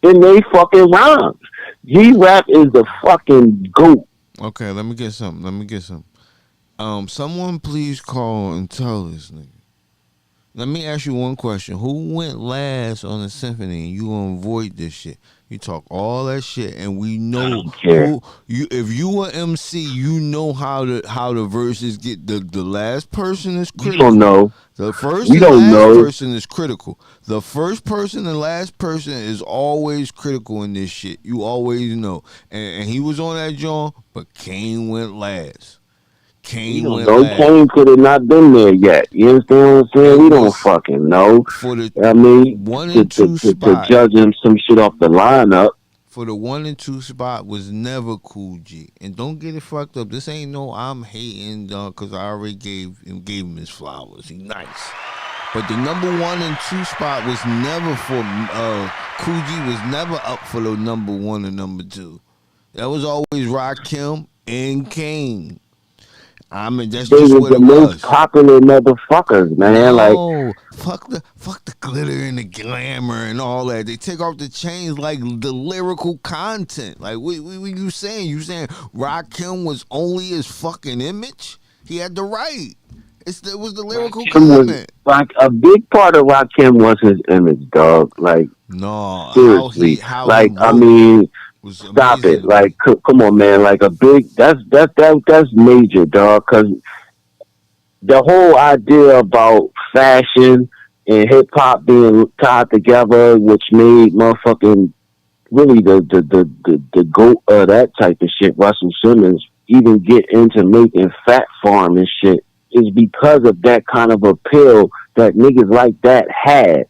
in they fucking rhymes. G-Rap is the fucking GOAT. Okay, let me get something. Someone please call and tell this nigga. Let me ask you one question. Who went last on the symphony? And you gonna avoid this shit. You talk all that shit, and we know who you. If you were MC, you know how the verses get. The last person is critical. We don't know. The first We and don't last know. person is critical. The first person and last person is always critical in this shit. You always know. And he was on that joint, but Kane went last. Kane went last. Kane could have not been there yet. You understand what I'm saying? We don't fucking know. For the I mean, 1 and 2 spot, to judge him some shit off the lineup. For the 1 and 2 spot was never Kool G. And don't get it fucked up. This ain't no I'm hating because I already gave him his flowers. He nice. But the number 1 and 2 spot was never for Kool G was never up for the number 1 and number 2. That was always Rakim and Kane. I mean, that's they just was what the it most was. popular motherfuckers, man. No, fuck the glitter and the glamour and all that. They take off the chains like the lyrical content. Like what you saying? You saying Rakim was only his fucking image? He had the right. It was the lyrical content. Like a big part of Rakim was his image, dog. Like no, seriously, how like he I mean. Stop it! Like, come on, man! Like a big that's major, dog. Because the whole idea about fashion and hip hop being tied together, which made motherfucking really the goat of that type of shit, Russell Simmons, even get into making Fat Farm and shit, is because of that kind of appeal that niggas like that had.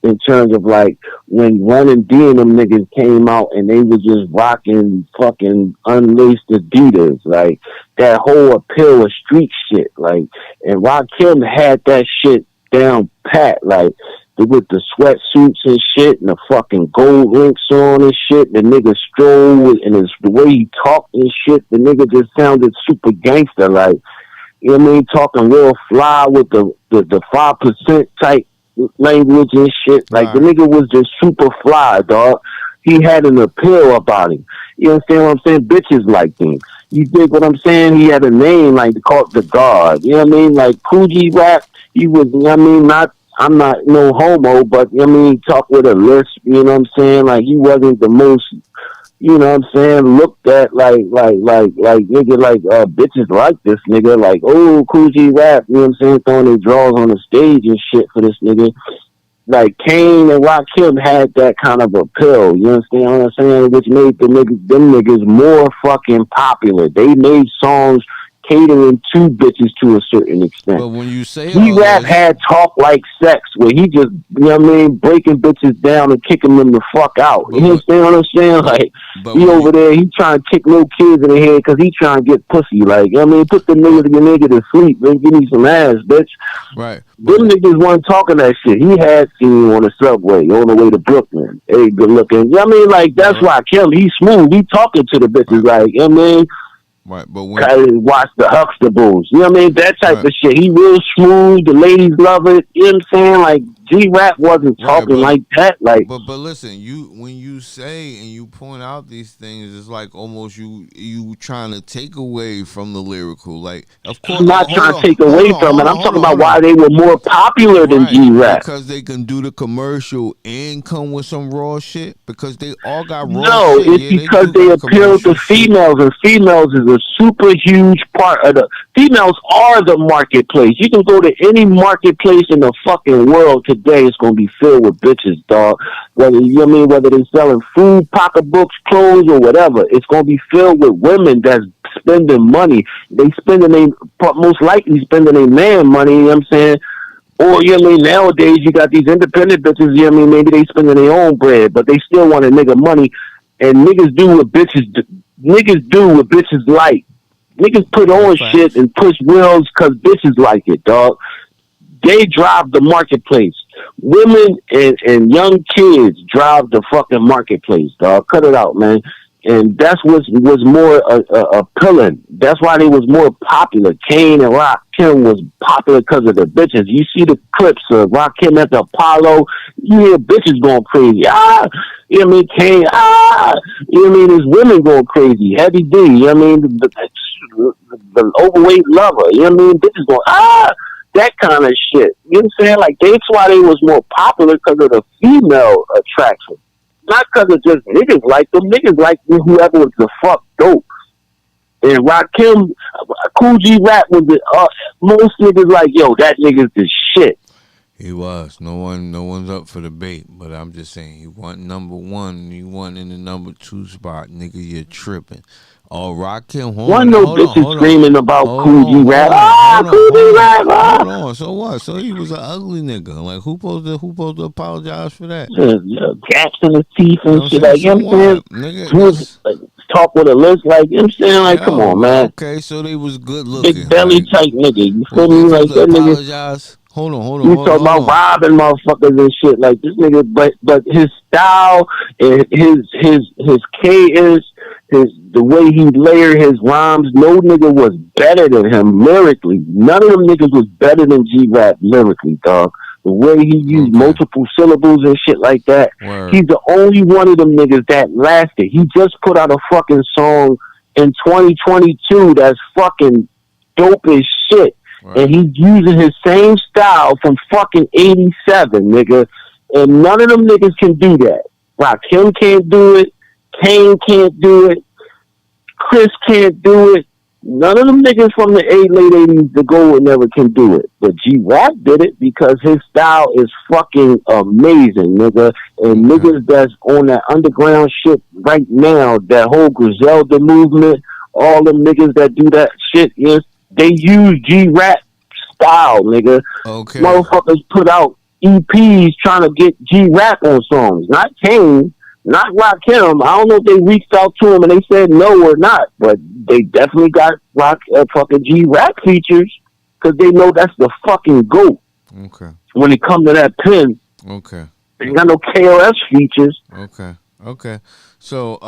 In terms of like when Run and D and them niggas came out and they was just rocking fucking unlaced Adidas, like that whole appeal of street shit, like, and Rakim had that shit down pat, like with the sweatsuits and shit and the fucking gold links on and shit. The nigga strolled and the way he talked and shit, the nigga just sounded super gangster, like, you know what I mean, talking real fly with the 5% type language and shit. Like the nigga was just super fly, dog. He had an appeal about him. You understand what I'm saying? Bitches liked him. You dig what I'm saying? He had a name like called the God. You know what I mean? Like Kool G Rap, he was, you know what I mean, I'm not no homo, but you know what I mean, talk with a lisp, you know what I'm saying? Like he wasn't the most, you know what I'm saying, looked at like nigga, like bitches like this nigga, like, oh, Kool G Rap, you know what I'm saying, throwing their drawers on the stage and shit for this nigga. Like Kane and Rakim had that kind of appeal, you understand what I'm saying, which made them niggas more fucking popular. They made songs catering to bitches to a certain extent. But when you say G-Rap had Talk Like Sex, where he just, you know what I mean, breaking bitches down and kicking them the fuck out. You understand what I'm saying? Like, he over there, he trying to kick little kids in the head because he trying to get pussy. Like, you know what I mean, put the nigga to sleep, man, give me some ass, bitch. Right. Them niggas wasn't talking that shit. He had seen on the subway on the way to Brooklyn. Hey, good looking. You know what I mean? Like, that's why Kelly, he's smooth. He talking to the bitches, like, you know what I mean? Right, but when watch the Huxtables, you know what I mean? That type of shit. He real smooth. The ladies love it. You know what I'm saying? Like G-Rap wasn't talking like that. Like, but listen, when you say and you point out these things, it's like almost you trying to take away from the lyrical. Like, of course, I'm not trying to take away from it. I'm talking about why they were more popular than G-Rap. Because they can do the commercial and come with some raw shit. Because they all got raw shit. No, it's because they appeal to females, and females is a super huge part of the. Females are the marketplace. You can go to any marketplace in the fucking world today, it's gonna be filled with bitches, dog. Whether you know what I mean, whether they're selling food, pocketbooks, clothes, or whatever, it's gonna be filled with women that's spending money. They most likely spending their man money. You know what I'm saying? Or, you know what I mean, nowadays you got these independent bitches, you know what I mean, maybe they spending their own bread, but they still want a nigga money, and niggas do what bitches like. Niggas put on shit and push wheels because bitches like it, dog. They drive the marketplace. Women and young kids drive the fucking marketplace, dog. Cut it out, man. And that's what was more appealing. That's why they was more popular. Kane and Rakim was popular because of the bitches. You see the clips of Rakim at the Apollo, you hear bitches going crazy. Ah, you know what I mean? Kane, ah, you know what I mean? There's women going crazy. Heavy D, you know what I mean? The overweight lover, you know what I mean? Bitches going, ah, that kind of shit. You know what I'm saying? Like, that's why they was more popular because of the female attraction. Not because of just niggas like them. Niggas like whoever was the fuck dope. And Rakim, Kool G Rap was the, most niggas like, yo, that nigga's the shit. He was. No one's up for debate. But I'm just saying, he wasn't number one. He wasn't in the number 2 spot. Nigga, you're tripping. Oh, Rakim, One no bitches screaming about Kool G Rap. Kool G Rap. Hold on. So what? So he was an ugly nigga. Like, who supposed to apologize for that? Gaps in his teeth and shit. Like, you know what I'm saying? Nigga, like, talk with a list. Like, you know what I'm saying? Like, come on, man. Okay, so they was good looking. Big belly type nigga. You feel me? Like, that nigga. Hold on. You talking about robbing motherfuckers and shit like this nigga, but his style and his cadence, the way he layered his rhymes, no nigga was better than him lyrically. None of them niggas was better than G-Rap lyrically, dog. The way he used multiple syllables and shit like that. Word. He's the only one of them niggas that lasted. He just put out a fucking song in 2022 that's fucking dope as shit. Right. And he's using his same style from fucking 87, nigga. And none of them niggas can do that. Rakim can't do it. Kane can't do it. Chris can't do it. None of them niggas from the late 80s, the gold never can do it. But G-Rap did it because his style is fucking amazing, nigga. And niggas that's on that underground shit right now, that whole Griselda movement, all them niggas that do that shit, yes, they use G-Rap style, nigga. Okay. Motherfuckers put out EPs trying to get G-Rap on songs. Not Kane, not Rakim. I don't know if they reached out to him and they said no or not, but they definitely got fucking G-Rap features because they know that's the fucking GOAT. Okay. When it comes to that pen, okay, they ain't got no KOS features. Okay. So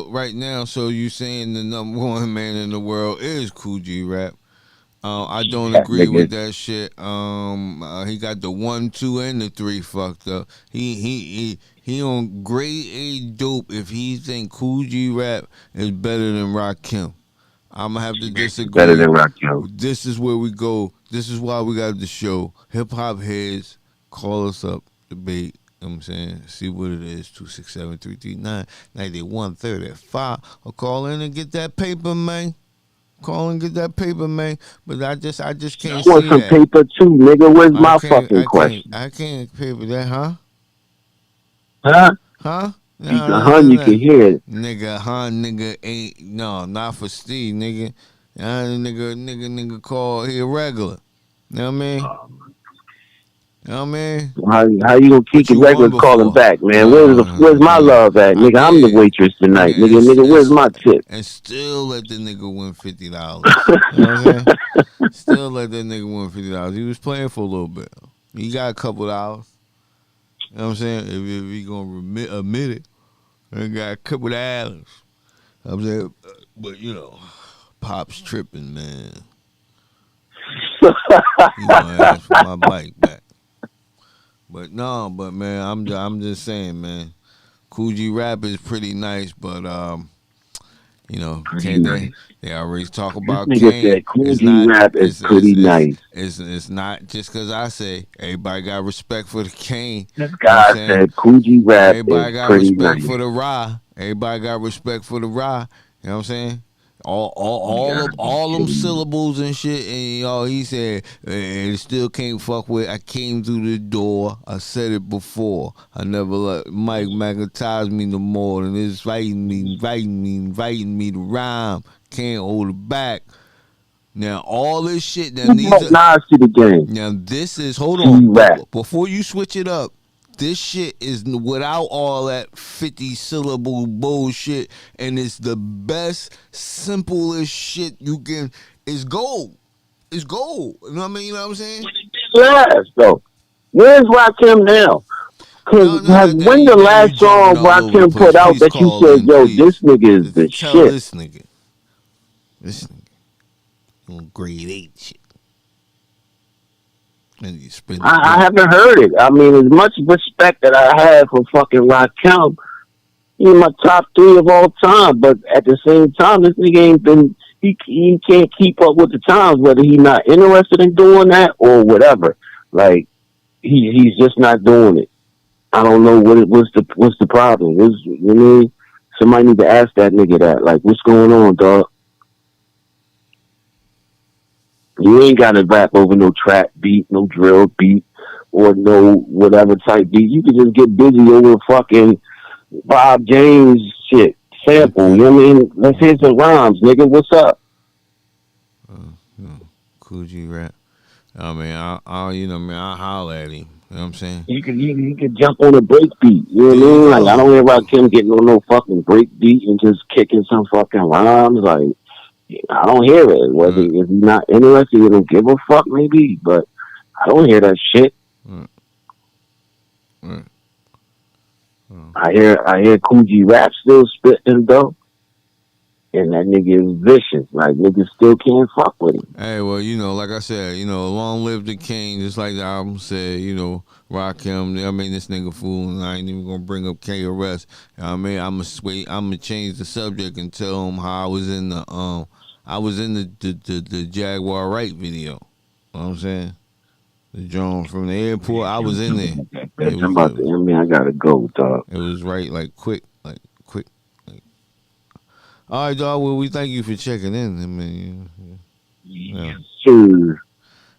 right now, so you saying the number 1 man in the world is Kool G Rap. I don't agree with that shit. He got the 1, 2, and the 3 fucked up. He on grade A dope if he think Kool G Rap is better than Rakim. I'm gonna have to disagree. Better than Rakim. This is where we go. This is why we got the show. Hip hop heads, call us up, debate. You know what I'm saying? See what it is. 267-339-9135. Or call in and get that paper, man. Call and get that paper, man. But I just can't see want some that. paper too, nigga. Where's my fucking question? I can't paper that, huh? Huh? No, you can hear it. Nigga ain't, no, not for Steve, nigga. Nigga call, he a regular. You know what I mean? You know what I mean? How you gonna keep the regulars calling back, man? Where's my love at, nigga? I'm the waitress tonight, nigga. Where's my tip? And still let the nigga win $50. You know what I'm saying? Still let that nigga win $50. He was playing for a little bit. He got a couple dollars. You know what I'm saying? If he gonna admit it, I got a couple of dollars. I'm saying, but you know, Pop's tripping, man. He gonna ask for my bike back. But man, I'm just saying, man. Kool G Rap is pretty nice, but you know, they always talk about Kane. Kool G Rap is pretty nice. It's not just because I say everybody got respect for the Kane. This guy said Kool G Rap is pretty nice. Everybody got respect for the Ra. Everybody got respect for the Ra. You know what I'm saying? All them syllables and shit, and he said, and still can't fuck with. I came through the door. I said it before. I never let Mike magnetize me no more. And it's inviting me to rhyme. Can't hold it back. Now all this shit. Now this is hold on before you switch it up. This shit is without all that 50 syllable bullshit, and it's the best, simplest shit you can. It's gold. It's gold. You know what I mean? You know what I'm saying? Last though. Where's Rakim now? Cause No, no, when the now you last jumping song all over the Rakim place. put out Please that you call said, in, yo, this please. nigga is the Tell shit? this nigga. This nigga. On grade 8 shit. And you spin the I block. haven't heard it. I mean, as much respect that I have for fucking Rakim, he's my top three of all time. But at the same time, this nigga ain't been. He can't keep up with the times, whether he's not interested in doing that or whatever. Like he's just not doing it. I don't know what's the problem. You mean? Somebody need to ask that nigga that. Like, what's going on, dog? You ain't got to rap over no trap beat, no drill beat, or no whatever type beat. You can just get busy over fucking Bob James shit sample. Okay. You know what I mean? Let's hear some rhymes, nigga. What's up? Kool G rap. I mean, you know, man, I'll holler at him. You know what I'm saying? You can jump on a break beat. You know There what I you mean? Like I go. don't hear about Kim getting on no fucking break beat and just kicking some fucking rhymes. Like I don't hear it. Whether Right, if he's not interested, you don't give a fuck, maybe. But I don't hear that shit. right, right. Oh. I hear Kool G rap still spitting though, and that nigga is vicious. Like niggas still can't fuck with him. Hey, well, you know, like I said, you know, long live the king, just like the album said, you know, rock him. I mean, this nigga fool, and I ain't even gonna bring up KRS. I mean, I'm gonna change the subject and tell him how I was in the Jaguar Wright video. You know what I'm saying? The drone from the airport, I was in there. It I'm was, about to. I mean, I gotta go, dog. it was right, like quick, quick. Like. All right, dog. Well, we thank you for checking in. I mean, yeah. Yes, sir. You know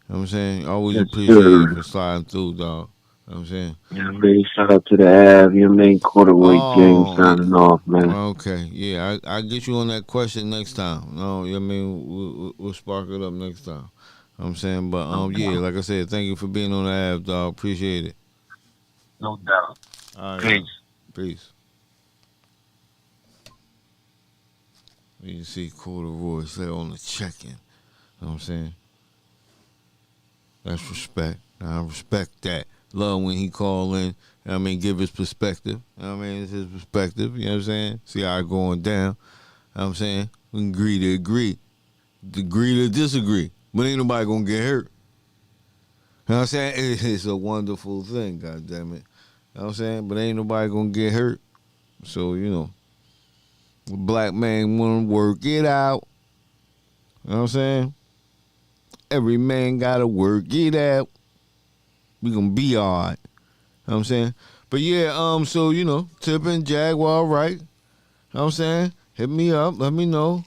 what I'm saying? Always Yes, appreciate you sir. for sliding through, dog. You know what I'm saying? You know what I mean? Shout out to the Av. You know what I mean? Corduroy James Oh, signing off, man. okay. Yeah, I get you on that question next time. No, you know what I mean? We'll spark it up next time. You know what I'm saying? But, No yeah, doubt. like I said, thank you for being on the app, dog. Appreciate it. No doubt. All right, Peace. man. Peace. You can see Corduroy say on the check-in. You know what I'm saying? That's respect. I respect that. Love when he call in. I mean, give his perspective. I mean, it's his perspective. You know what I'm saying? See how it going down. You know what I'm saying? We can agree to agree. Agree to disagree. But ain't nobody gonna get hurt. You know what I'm saying? It's a wonderful thing, God damn it. You know what I'm saying? But ain't nobody gonna get hurt. So, you know, a black man wanna work it out. You know what I'm saying? Every man gotta work it out. We gonna be alright. You know what I'm saying? But yeah, so you know, tipping Jaguar, right? You know what I'm saying? Hit me up, let me know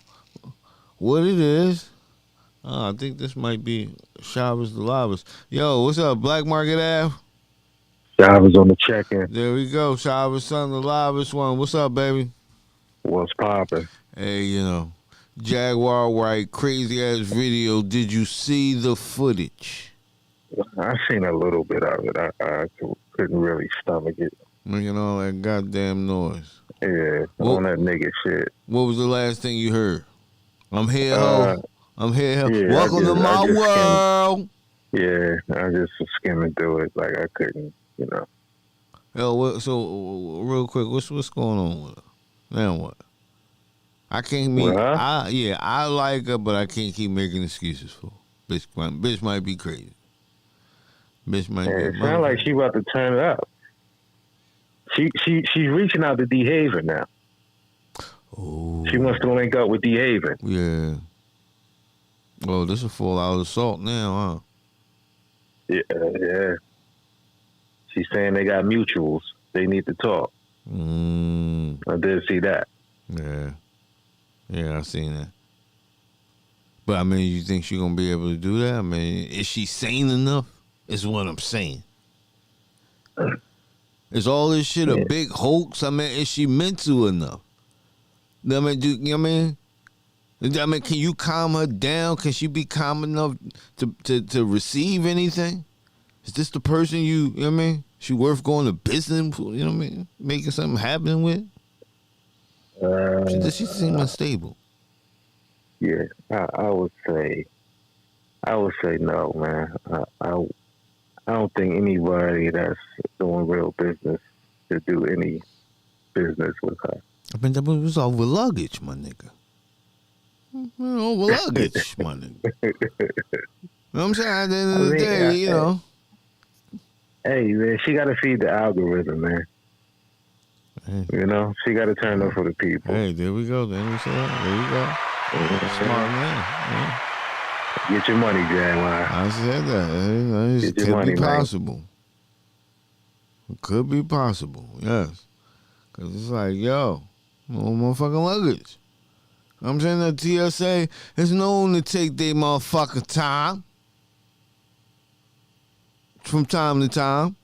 what it is. I think this might be Chavez the Lavas. Yo, what's up, Black Market Ave? I was on the check-in. There we go, Chavez son the Lavas one. What's up, baby? What's popping? Hey, you know, Jaguar, right? Crazy ass video. Did you see the footage? I seen a little bit of it. I couldn't really stomach it. Making all that goddamn noise. Yeah, What, on that nigga shit. what was the last thing you heard? I'm here, Uh, ho. I'm here. yeah, Welcome to I my just skimmed. world. Yeah, I just was skimming through it. Like I couldn't, Yo, real quick, what's going on with her? Now what? I can't meet. Well, I like her, but I can't keep making excuses for her. Bitch might be crazy. Bitch might be a it sounds like motherfucker. she about to turn it up. She's reaching out to D Haven now. Oh, She wants to link up with D Haven. yeah. Oh, this is full out assault now, Yeah. She's saying they got mutuals. They need to talk. huh? I did see that. Yeah, I seen that. But I mean, you think she gonna be able to do that? I mean, is she sane enough? Is what I'm saying. Is all this shit a Yeah. big hoax? I mean, is she mental enough? I mean, you know what I mean? I mean, can you calm her down? Can she be calm enough to receive anything? Is this the person you know what I mean? She worth going to business, you know what I mean? Making something happen with? She seem unstable. Yeah, I would say no, man. I don't think anybody that's doing real business should do any business with her. I mean, that was over luggage, my nigga. Over luggage, my nigga. You know what I'm saying? At the end of the day, you know. Hey, man, she got to feed the algorithm, man. Hey. You know, she got to turn up for the people. Hey, there we go. Then we say that. There you go. Smart man. Yeah. Get your money, Jaguar. I said that. It could be possible. It could be possible, yes. Because it's like, yo, no motherfucking luggage. I'm saying that TSA is known to take their motherfucking time. From time to time.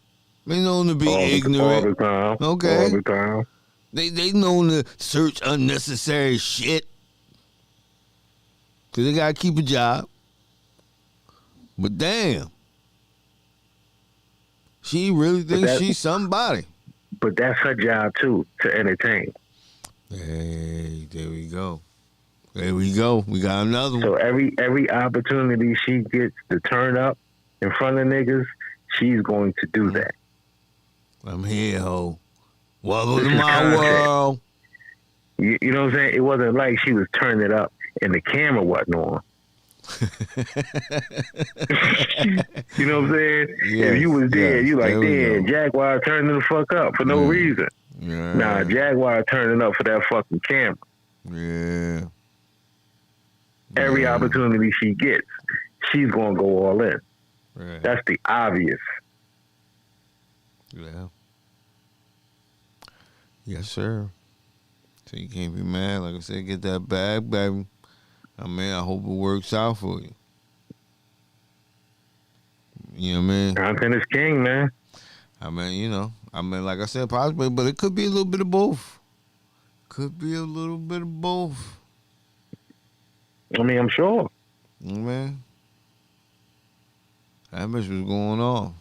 They known to be ignorant. All the time. Okay. All the time. They known to search unnecessary shit. Because they got to keep a job. But damn. She really thinks she's somebody. But that's her job, too, to entertain. Hey, there we go. There we go. We got another one. So every opportunity she gets to turn up in front of niggas, she's going to do that. I'm here, ho. Welcome to my world. You know what I'm saying? It wasn't like she was turning it up and the camera wasn't on. You know what I'm saying? Yes, if you was there, you like, damn, go. Jaguar turning the fuck up for no reason. Yeah. Nah, Jaguar turning up for that fucking camera. Yeah. Every opportunity she gets, she's going to go all in. Right. That's the obvious. Yeah. Yes, sir. So you can't be mad. Like I said, get that bag, baby. I mean, I hope it works out for you. You know what I mean? Content is king, man. I mean, you know. I mean, like I said, possibly, but it could be a little bit of both. Could be a little bit of both. I mean, I'm sure. You know what I mean? That bitch was going off.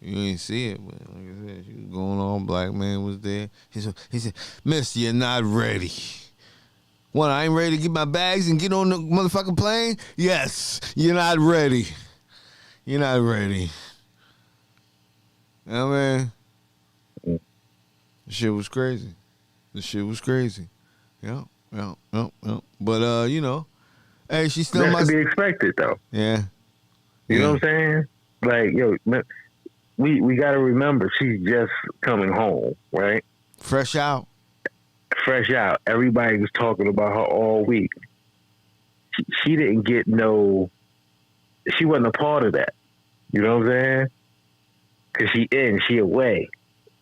You ain't see it, but like I said, she was going on. Black man was there. He said, Miss, you're not ready. What, I ain't ready to get my bags and get on the motherfucking plane? Yes, you're not ready. You're not ready. You know what I mean? The shit was crazy. Yep. But, you know, hey, she still That's to be expected, though. Yeah. You know what I'm saying? Like, yo, we got to remember she's just coming home, right? Fresh out. Everybody was talking about her all week. She didn't get she wasn't a part of that. You know what I'm saying? Because she away.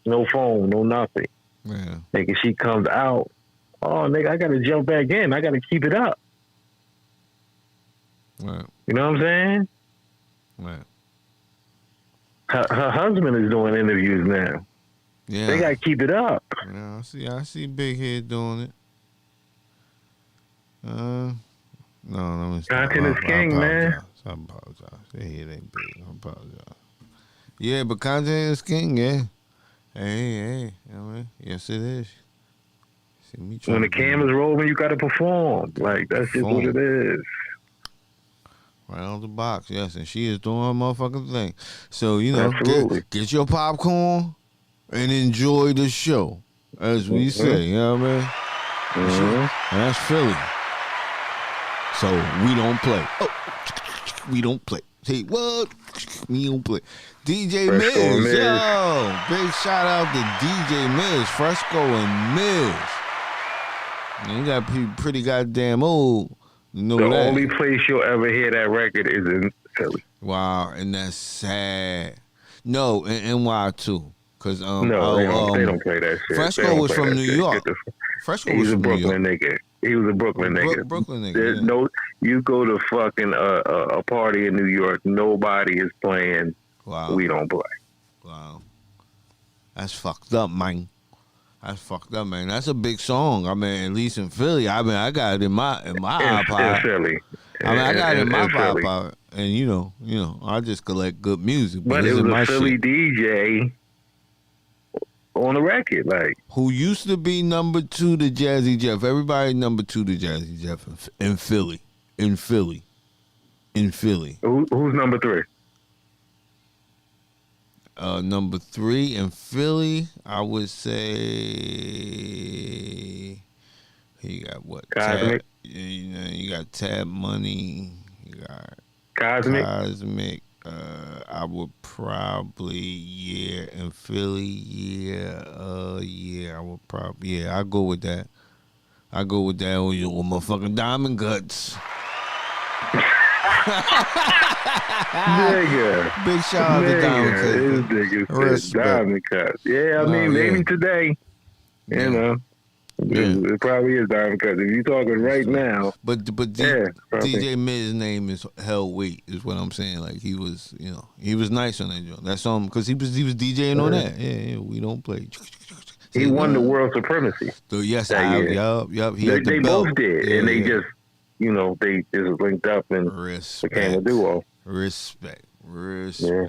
No phone, no nothing. Yeah. Nigga, she comes out. Oh, nigga, I got to jump back in. I got to keep it up. Right. You know what I'm saying? Right. Her husband is doing interviews now. Yeah. They got to keep it up. Yeah, I see Big Head doing it. No, Content is king, man. I apologize. Big Head ain't big. I apologize. Yeah, but content is king, yeah. Hey, you know what I mean? Yes, it is. See me when the camera's rolling, you got to perform. Like, that's just what it is. Right on the box, yes, and she is doing her motherfucking thing. So, you know, get your popcorn and enjoy the show, as we say, you know what I mean? And that's Philly. So, we don't play. Oh, we don't play. Say, what? We don't play. DJ Miz, yo. Big shout out to DJ Miz, Fresco and Miz. You got pretty goddamn old. You know the that. only place you'll ever hear that record is in Philly. Wow, and that's sad. No, in NY too. Cause no, they don't play that shit. Fresco was from New York. Fresco was from New York. Nigga. He was a Brooklyn nigga. Brooklyn nigga. There's you go to fucking a party in New York, nobody is playing. Wow. We don't play. Wow. That's fucked up, man. That's a big song. I mean, at least in Philly. I mean, I got it in my iPod. In Philly. I mean, I got it in my iPod. And you know, I just collect good music. But it was a Philly DJ on the record, like, who used to be number 2 to Jazzy Jeff. Everybody number 2 to Jazzy Jeff in Philly. Who's number 3? Number 3 in Philly, I would say you got what? Cosmic. You got Tab Money. You got Cosmic. Cosmic. I would probably in Philly. I would probably I go with that. I go with that with your motherfucking Diamond Guts. Nigga. Big shout out to Diamond Cuts. This nigga said Respect. Diamond Cuts. Yeah, I mean, maybe today, you know, it probably is Diamond Cuts. If you're talking right now. But DJ Miz's name is Hell Weight, is what I'm saying. Like, he was, he was nice on that joint. That song, because he was DJing on that. Yeah, we don't play. He won the world supremacy. So, yes, yup. He had the they belt. both did, and they just, they just linked up and became a duo. Respect. Yeah.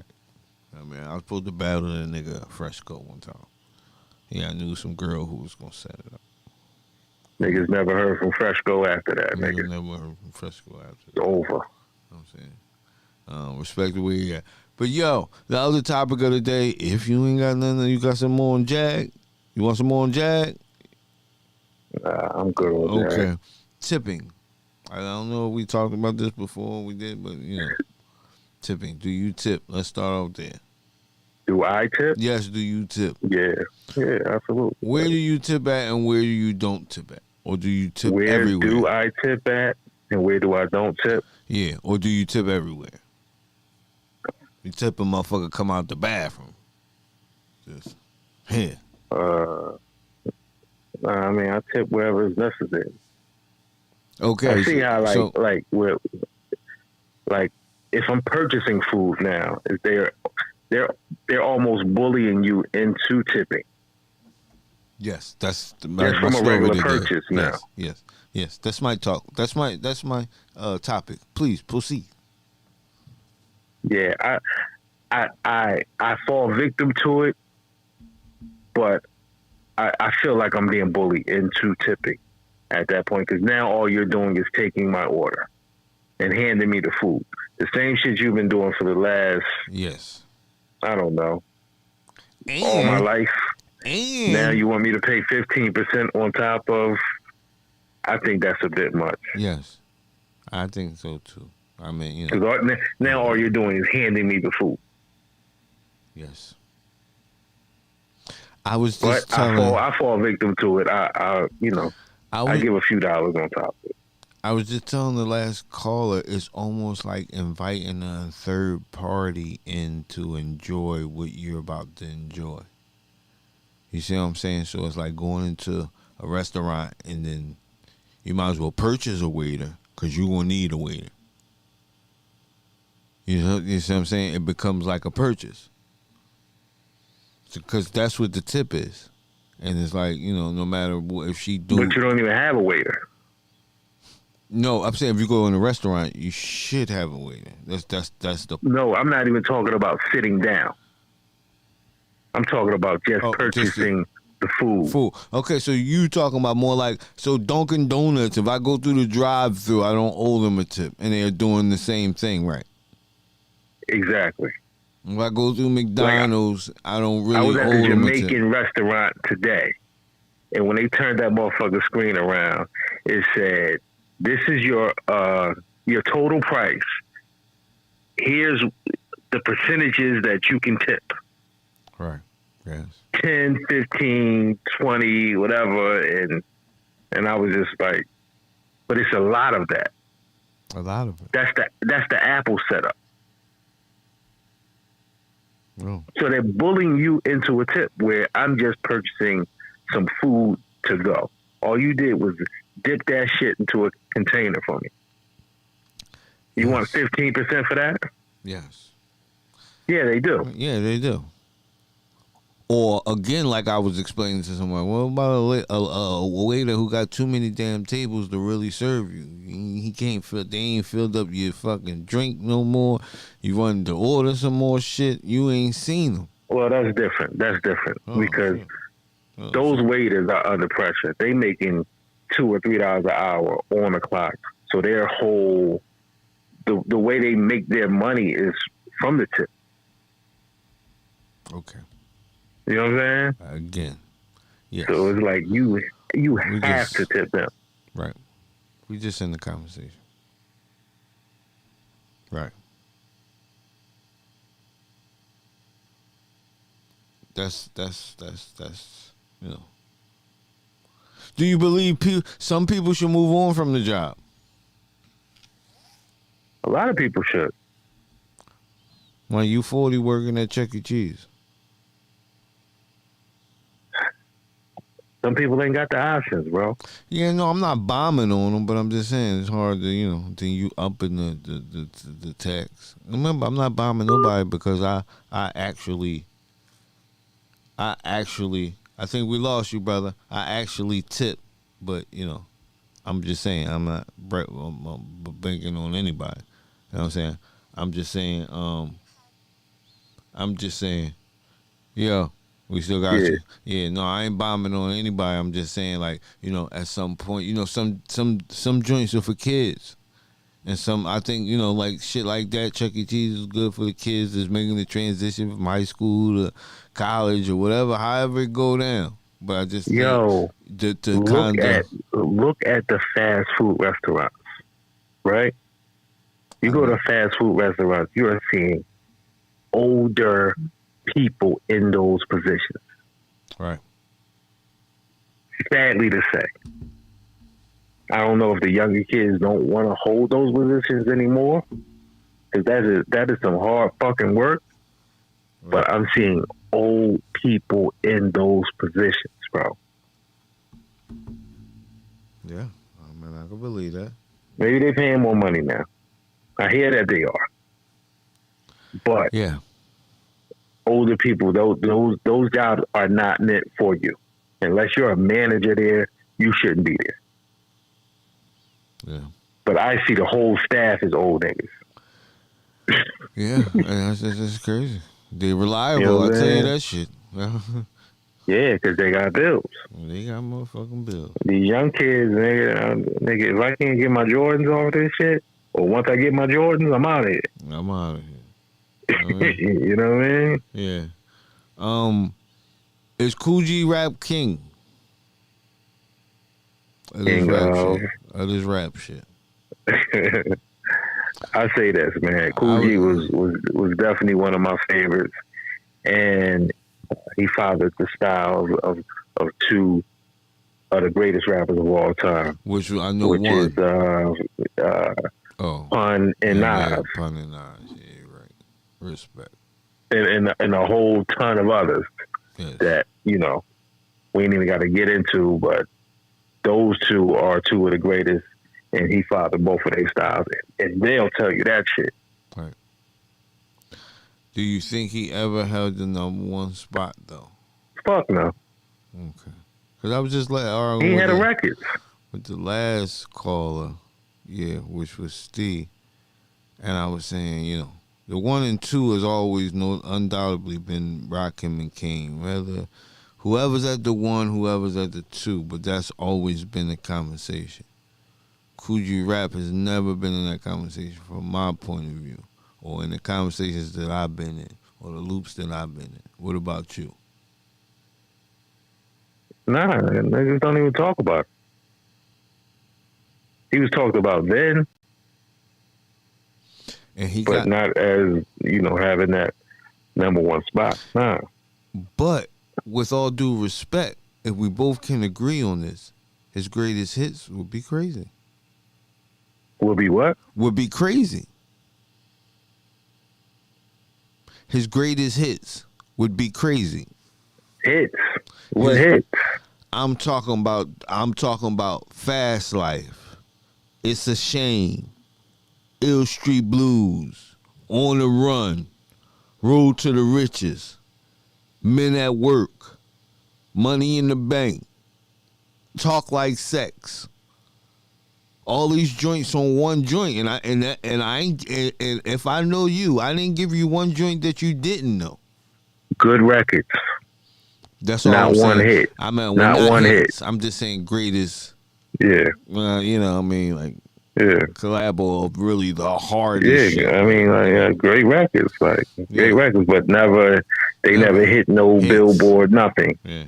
I mean, I was supposed to battle that nigga Fresco one time. Yeah, I knew some girl who was going to set it up. Niggas never heard from Fresco after that, nigga. Never heard from Fresco after that. It's over. You know what I'm saying? Respect the way you got. But, yo, the other topic of the day, if you ain't got nothing, you got some more on Jag? You want some more on Jag? I'm good on that. Okay. Tipping. I don't know if we talked about this before we did, but, tipping. Do you tip? Let's start out there. Do I tip? Yes, do you tip? Yeah, absolutely. Where do you tip at and where do you don't tip at? Or do you tip where everywhere? Where do I tip at and where do I don't tip? Yeah, or do you tip everywhere? You tip a motherfucker come out the bathroom. Just, here. I mean, I tip wherever is necessary. Okay. I see how, like, if I'm purchasing food now, is they're almost bullying you into tipping. Yes, that's from a regular purchase now. Yes. That's my talk. That's my topic. Please proceed. Yeah, I fall victim to it, but I feel like I'm being bullied into tipping at that point, because now all you're doing is taking my order and handing me the food. The same shit you've been doing for the last, I don't know, all my life. And now you want me to pay 15% on top of, I think that's a bit much. Yes, I think so too. I mean, because now all you're doing is handing me the food. Yes. I was just telling. I fall victim to it. I give a few dollars on top of it. I was just telling the last caller, it's almost like inviting a third party in to enjoy what you're about to enjoy. You see what I'm saying? So it's like going into a restaurant and then you might as well purchase a waiter because you're going to need a waiter. You see what I'm saying? It becomes like a purchase. Because that's what the tip is. And it's like, no matter what, if she do. But you don't even have a waiter. No, I'm saying if you go in a restaurant, you should have a waiter. That's the. No, I'm not even talking about sitting down. I'm talking about just purchasing the food. Okay, so you talking about more like, so Dunkin' Donuts, if I go through the drive-thru, I don't owe them a tip. And they're doing the same thing, right? Exactly. If I go through McDonald's, I don't really owe them a tip. I was at a Jamaican restaurant today, and when they turned that motherfucker screen around, it said, "This is your total price. Here's the percentages that you can tip." Right. Yes. 10, 15, 20, whatever, and I was just like, but it's a lot of that. A lot of it. That's the Apple setup. Oh. So they're bullying you into a tip where I'm just purchasing some food to go. All you did was dip that shit into a container for me. You want 15% for that? Yes. Yeah, they do. Yeah, they do. Or again, like I was explaining to someone, what about a waiter who got too many damn tables to really serve you? He can't fill. They ain't filled up your fucking drink no more. You wanted to order some more shit. You ain't seen them. Well, that's different. Because those waiters are under pressure. They making $2 or $3 an hour on the clock. So their whole the way they make their money is from the tip. Okay. You know what I'm saying? Again. Yes. So it's like you We have just- to tip them. Right. We just in the conversation. Right. That's you know. Do you believe some people should move on from the job? A lot of people should. When you 40 working at Chuck E. Cheese. Some people ain't got the options, bro. Yeah, no, I'm not bombing on them, but I'm just saying it's hard to, then you up in the tax. Remember, I'm not bombing nobody because I actually, I think we lost you, brother. I actually tip, but I'm just saying I'm not banking on anybody. You know what I'm saying? I'm just saying, yeah. We still got you. Yeah, no, I ain't bombing on anybody. I'm just saying, like, at some point, some joints are for kids. And I think, like shit like that, Chuck E. Cheese is good for the kids that's making the transition from high school to college or whatever, however it go down. But I just think look at the fast food restaurants, right? You go to fast food restaurants, you are seeing older people in those positions. Right. Sadly to say. I don't know if the younger kids don't want to hold those positions anymore, because that is some hard fucking work. Right. But I'm seeing old people in those positions, bro. Yeah, I mean, I can believe that. Maybe they're paying more money now. I hear that they are. But yeah. Older people, those jobs are not meant for you. Unless you're a manager there, you shouldn't be there. Yeah. But I see the whole staff as old niggas. Yeah, that's crazy. They're reliable, I tell you that shit. Yeah, because they got bills. They got motherfucking bills. These young kids, nigga, if I can't get my Jordans off this shit, or once I get my Jordans, I'm out of here. I'm out of here. You know what I mean? Yeah. Is Kool G rap king? Of this rap shit. I say this, man. Kool G was definitely one of my favorites, and he fathered the styles of two of the greatest rappers of all time. Which I know which one. Is Pun and Nas. Yeah, Pun and Nas. Yeah, right. Respect. And a whole ton of others that, we ain't even got to get into, but those two are two of the greatest, and he fathered both of their styles. And they'll tell you that shit. Right. Do you think he ever held the #1 spot, though? Fuck no. Okay. Because I was just like, he had a record. With the last caller, which was Steve, and I was saying, the 1 and 2 has always undoubtedly been Rakim and King. Whether whoever's at the 1, whoever's at the 2, but that's always been the conversation. Kool G Rap has never been in that conversation from my point of view, or in the conversations that I've been in, or the loops that I've been in. What about you? Nah, niggas don't even talk about it. He was talked about then, and but not as, having that #1 spot. Nah. But with all due respect, if we both can agree on this, his greatest hits would be crazy. Would be what? Would be crazy. His greatest hits would be crazy. Hits? What hits? I'm talking about Fast Life, It's a Shame, Ill Street Blues, On the Run, Road to the Riches, Men at Work, Money in the Bank, Talk Like Sex. All these joints on one joint, and I ain't. And if I know you, I didn't give you one joint that you didn't know. Good records. That's all not I'm one saying. hit. I mean, not one hits. hit. I'm just saying greatest. Yeah. I mean, like. Yeah. collabo of really the hardest shit. I mean, like, great records, great records, but they never hit no hits. Billboard, nothing. Yeah.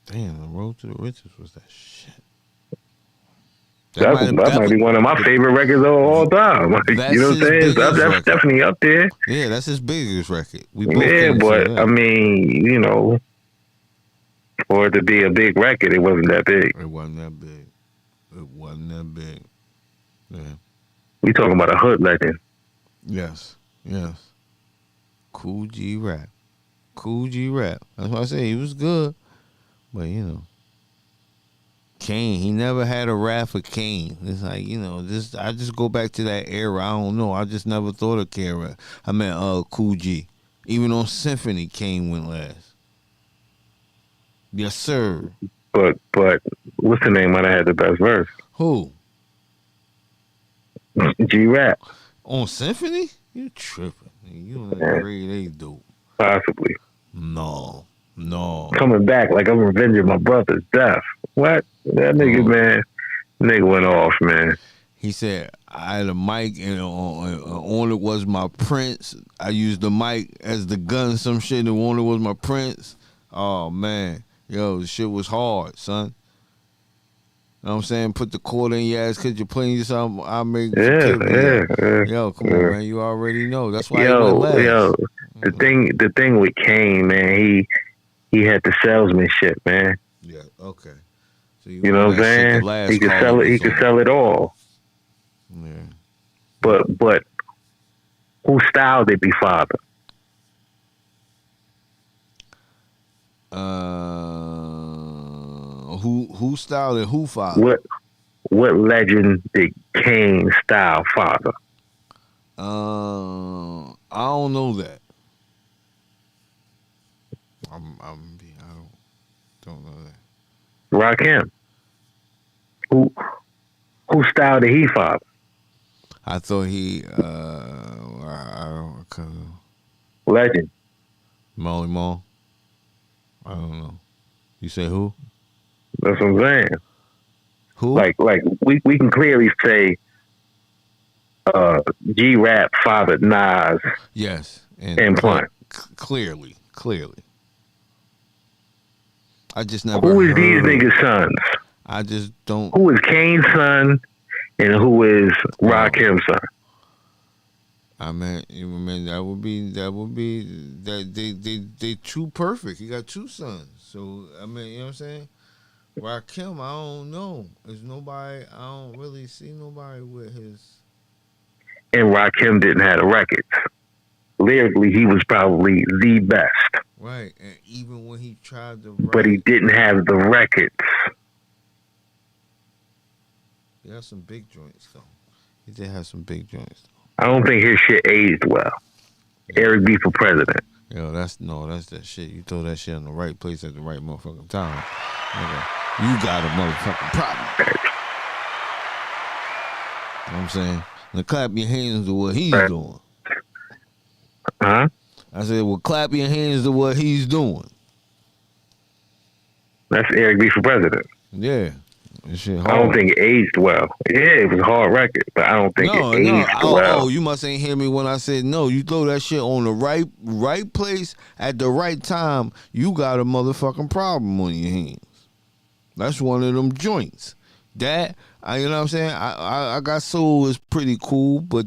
Damn, the Road to the Riches was that shit. That might be one of my favorite records of all time. Like, you know what I'm saying? That's definitely up there. Yeah, that's his biggest record. But I mean, you know, for it to be a big record, it wasn't that big. It wasn't that big. Yeah. We talking about a hood legend. Yes. Kool G rap. That's why I say he was good. But, you know, Kane, he never had a rap for Kane. It's like, you know, I just go back to that era. I don't know. I just never thought of Kane rap. I meant Kool G. Even on Symphony, Kane went last. Yes, sir. But what's the name might have had the best verse? Who? G-Rap. On Symphony? You tripping. You don't know grade A dope. Possibly. No. Coming back like I'm revenging my brother's death. What? That nigga, man. Nigga went off, man. He said, I had a mic and on it was my Prince. I used the mic as the gun, some shit, and on it was my Prince. Oh, man. Yo, the shit was hard, son. You know what I'm saying? Put the quarter in your ass because you're playing something. I make yeah. Yo, come on, man. You already know. That's why he went last. The thing with Kane, man, he had the salesmanship, man. Yeah, okay. So you know what I'm saying? He could sell it. He could sell it all. Yeah. But who styled it be Father? Who styled it? Who Father? What legend did Kane style Father? I don't know that. I don't know that. Rakim. Who styled the He Father? I thought he I don't legend. Molly Mall. I don't know. You say who? That's what I'm saying. Who? Like we can clearly say G-Rap fathered Nas. Yes. And Pun. Clearly. I just never Who is heard. These niggas' sons? I just don't. Who is Kane's son and who is Rakim's son? I mean, that would be that they too perfect. He got two sons. So I mean, you know what I'm saying? Rakim, I don't know. There's nobody. I don't really see nobody with his. And Rakim didn't have the records. Lyrically, he was probably the best. Right, and even when he tried to write, but he didn't have the records. He had some big joints though. He did have some big joints though. I don't think his shit aged well. Eric B for president. Yo, that's that shit. You throw that shit in the right place at the right motherfucking time. Okay. You got a motherfucking problem. You know what I'm saying? Now clap your hands to what he's doing. Huh? I said, well, clap your hands to what he's doing. That's Eric B for president. Yeah. Shit hard. I don't think it aged well. Yeah, it was a hard record, but I don't think it aged well. Oh, you must ain't hear me when I said no. You throw that shit on the right place at the right time, you got a motherfucking problem on your hands. That's one of them joints. That, you know what I'm saying? I Got Soul is pretty cool, but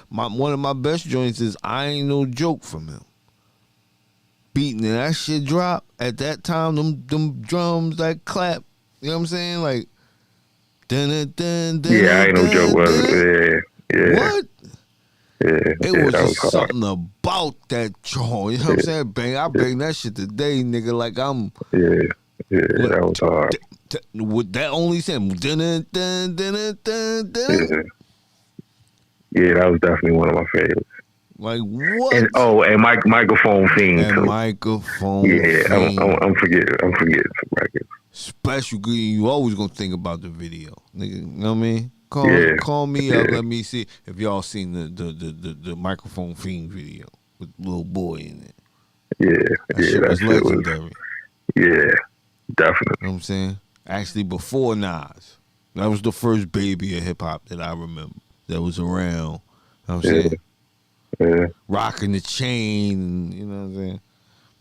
one of my best joints is I Ain't No Joke from him. Beating and that shit drop at that time, them drums that clap. You know what I'm saying? Like, dun, dun, dun, yeah, I Ain't No Joke was it. Yeah. What? Yeah, it was just something about that joint. You know what I'm saying? I bang that shit today, nigga. Like I'm. Yeah, that was hard. With that only sound. Dun, dun, dun, dun, dun, dun. Yeah, that was definitely one of my favorites. Like what? And Microphone Fiend too. Microphone. Yeah, I'm forgetting some records. Special, you always gonna think about the video, nigga. You know what I mean? Call me up. Let me see if y'all seen the Microphone Fiend video with Little Boy in it. That shit was legendary. Yeah, definitely. You know what I'm saying? Actually, before Nas. You know That was the first baby of hip hop that I remember that was around. You know what I'm saying? Yeah. Rocking the chain, you know what I'm saying?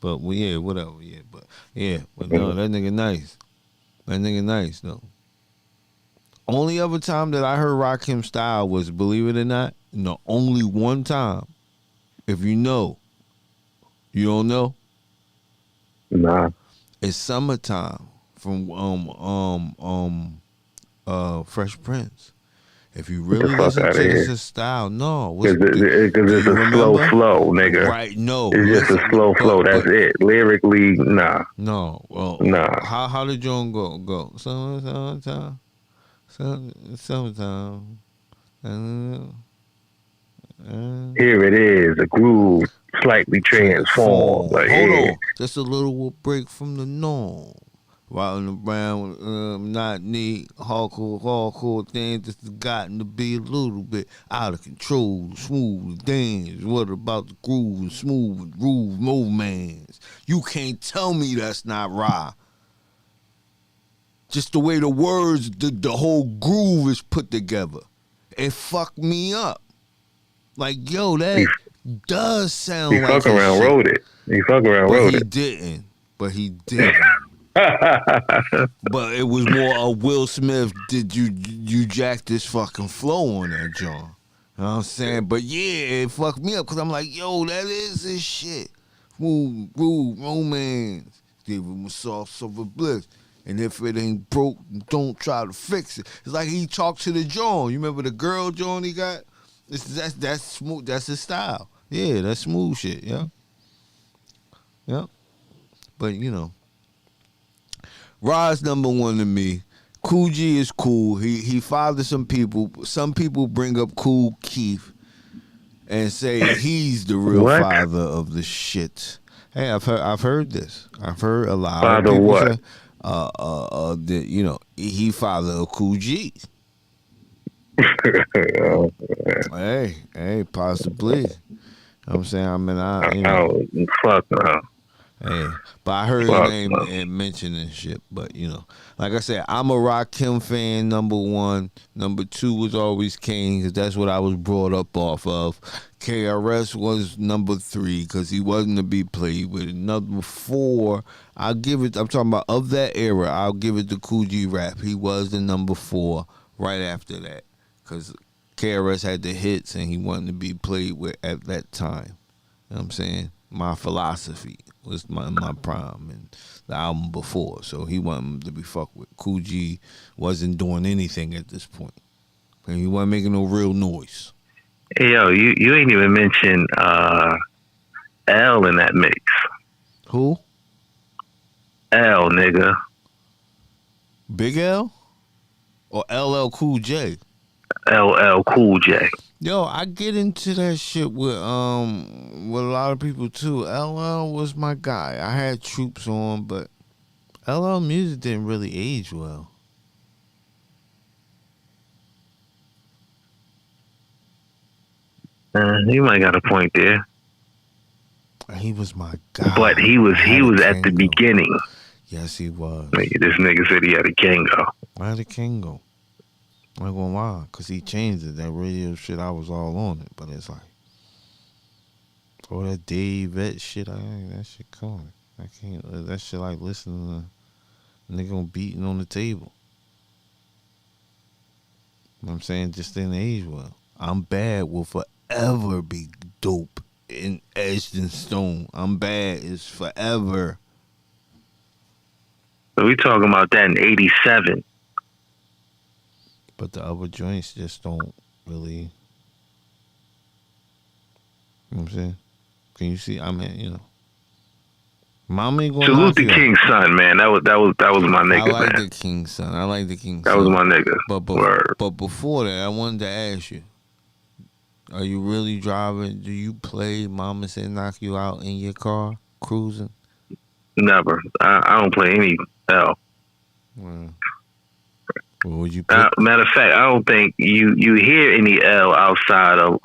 But well, yeah, whatever, yeah. But no, that nigga nice. That nigga nice, though. Only other time that I heard Rakim style was, believe it or not, only one time. If you know, you don't know? Nah. It's Summertime from Fresh Prince. If you Get the really fuck listen out of to here. this style, no. Because it's you a slow remember? flow, nigga. Right, no. It's just a slow flow. That's it. Lyrically, nah. No. Well, Nah. how did John go? Summertime. Summertime. Here it is, a groove slightly transformed. Like, Hold yeah. on. Just a little break from the norm. Riding around, not neat, hardcore things that's gotten to be a little bit out of control. Smooth dance. What about the groove and smooth groove movements? You can't tell me that's not raw. Just the way the words, the whole groove is put together. It fucked me up. Like, yo, that does sound He like fuck around wrote it. He fuck around wrote it. But he didn't. But it was more of Will Smith, did you jack this fucking flow on that, John? You know what I'm saying? But yeah, it fucked me up because I'm like, yo, that is this shit. Smooth, groove, romance. Give him a soft silver bliss. And if it ain't broke, don't try to fix it. It's like he talked to the John. You remember the girl John he got? That's smooth. That's his style. Yeah, that's smooth shit. Yeah. But Rod's number one to me. Kool G is cool. He fathered some people. Some people bring up Kool Keith and say he's the real father of the shit. Hey, I've heard this. I've heard a lot father of people what? say that he father of Kool G. Hey, possibly. I'm saying, fuck no. Hey, but I heard his name mentioned and shit. But like I said, I'm a Rakim fan. Number one, number two was always King because that's what I was brought up off of. KRS was number three because he wasn't to be played with. Number four, I'm talking about of that era. I'll give it to Kool G Rap. He was the number four right after that because KRS had the hits and he wasn't to be played with at that time. You know what I'm saying? My philosophy was my prime and the album before, so he wasn't to be fucked with. Kool G wasn't doing anything at this point, and he wasn't making no real noise. Hey, yo, you ain't even mentioned L in that mix. Who? L, nigga. Big L or LL Cool J? LL Cool J. Yo, I get into that shit with a lot of people too. LL was my guy. I had Troops on, but LL music didn't really age well. You might got a point there. He was my guy. But he was at the beginning. Yes, he was. This nigga said he had a Kango. I had a Kango. I ain't gonna lie, because he changed it. That radio shit, I was all on it. But it's like, that Dave Vet shit, that shit coming. I can't, that shit like listening to a nigga beating on the table. You know what I'm saying? Just didn't age well. I'm Bad will forever be dope and etched in stone. I'm Bad is forever. So we talking about that in 87. But the other joints just don't really. You know what I'm saying? Can you see? I mean, Mama ain't gonna salute the King's son, man. That was my nigga. I like man. the King's son. I like the King's that son. That was my nigga. But before that, I wanted to ask you: are you really driving? Do you play Mama Said Knock You Out in your car cruising? Never. I don't play any L. Well, would you put, matter of fact, I don't think you hear any L outside of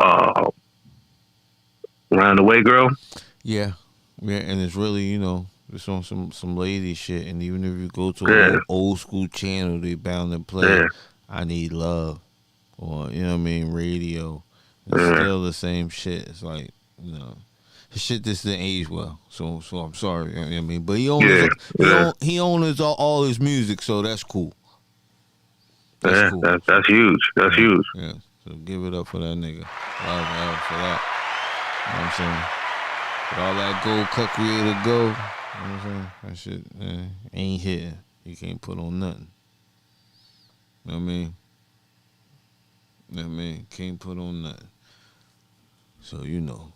Round the Way Girl. Yeah, and it's really it's on some lady shit, and even if you go to an old school channel, they bound to play. Yeah. I Need Love, or you know what I mean, radio. It's Mhm. still the same shit. It's like, you know, his shit just didn't age well. So I'm sorry. You know what I mean, but he owns Yeah, yeah. he owns all his music, so that's cool. That's Yeah, cool. that's huge. That's Yeah, huge. yeah. So give it up for that nigga. Love for that. You know what I'm saying? But all that gold cut creator go. You know what I'm saying? That shit ain't here. You can't put on nothing. You know what I mean? You know what I mean? Can't put on nothing. So you know.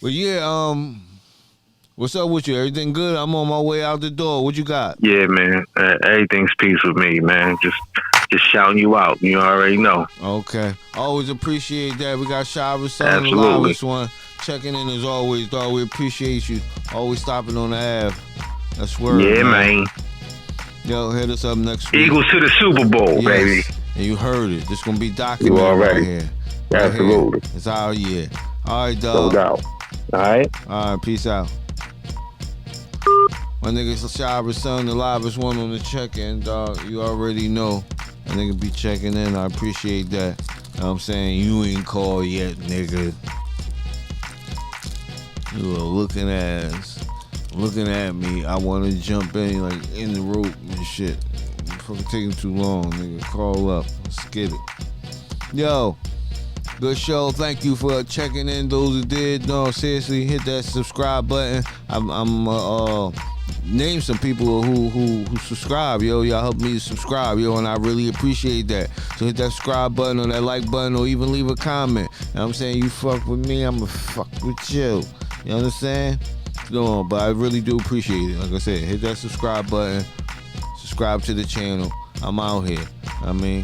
But yeah, what's up with you? Everything good? I'm on my way out the door. What you got? Yeah, man. Everything's peace with me, man. Just shouting you out. You already know. Okay. Always appreciate that. We got Shava Son, the Absolutely. loudest one, checking in as always, dog. We appreciate you. Always stopping on the Ave. That's word, Yeah, man. Yo, hit us up next week. Eagles to the Super Bowl, baby. Yes. And you heard it. This gonna be documented You already. right here. Right Absolutely. Here. It's our year. All right, No dog. doubt. All right. All right, peace out. My nigga Shava Son, the livest one on the check-in, dog. You already know. That nigga be checking in. I appreciate that. You know what I'm saying? You ain't called yet, nigga. You are looking at me. I want to jump in like in the rope and shit. Fucking taking too long, nigga. Call up. Let's get it. Yo, good show. Thank you for checking in. Those who did, no, seriously, hit that subscribe button. I'm name some people who subscribe, yo. Y'all help me to subscribe, yo, and I really appreciate that. So hit that subscribe button or that like button or even leave a comment. You know what I'm saying? You fuck with me, I'ma fuck with you. You understand? No, but I really do appreciate it. Like I said, hit that subscribe button. Subscribe to the channel. I'm out here. I mean,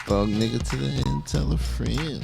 fuck nigga to the end, tell a friend.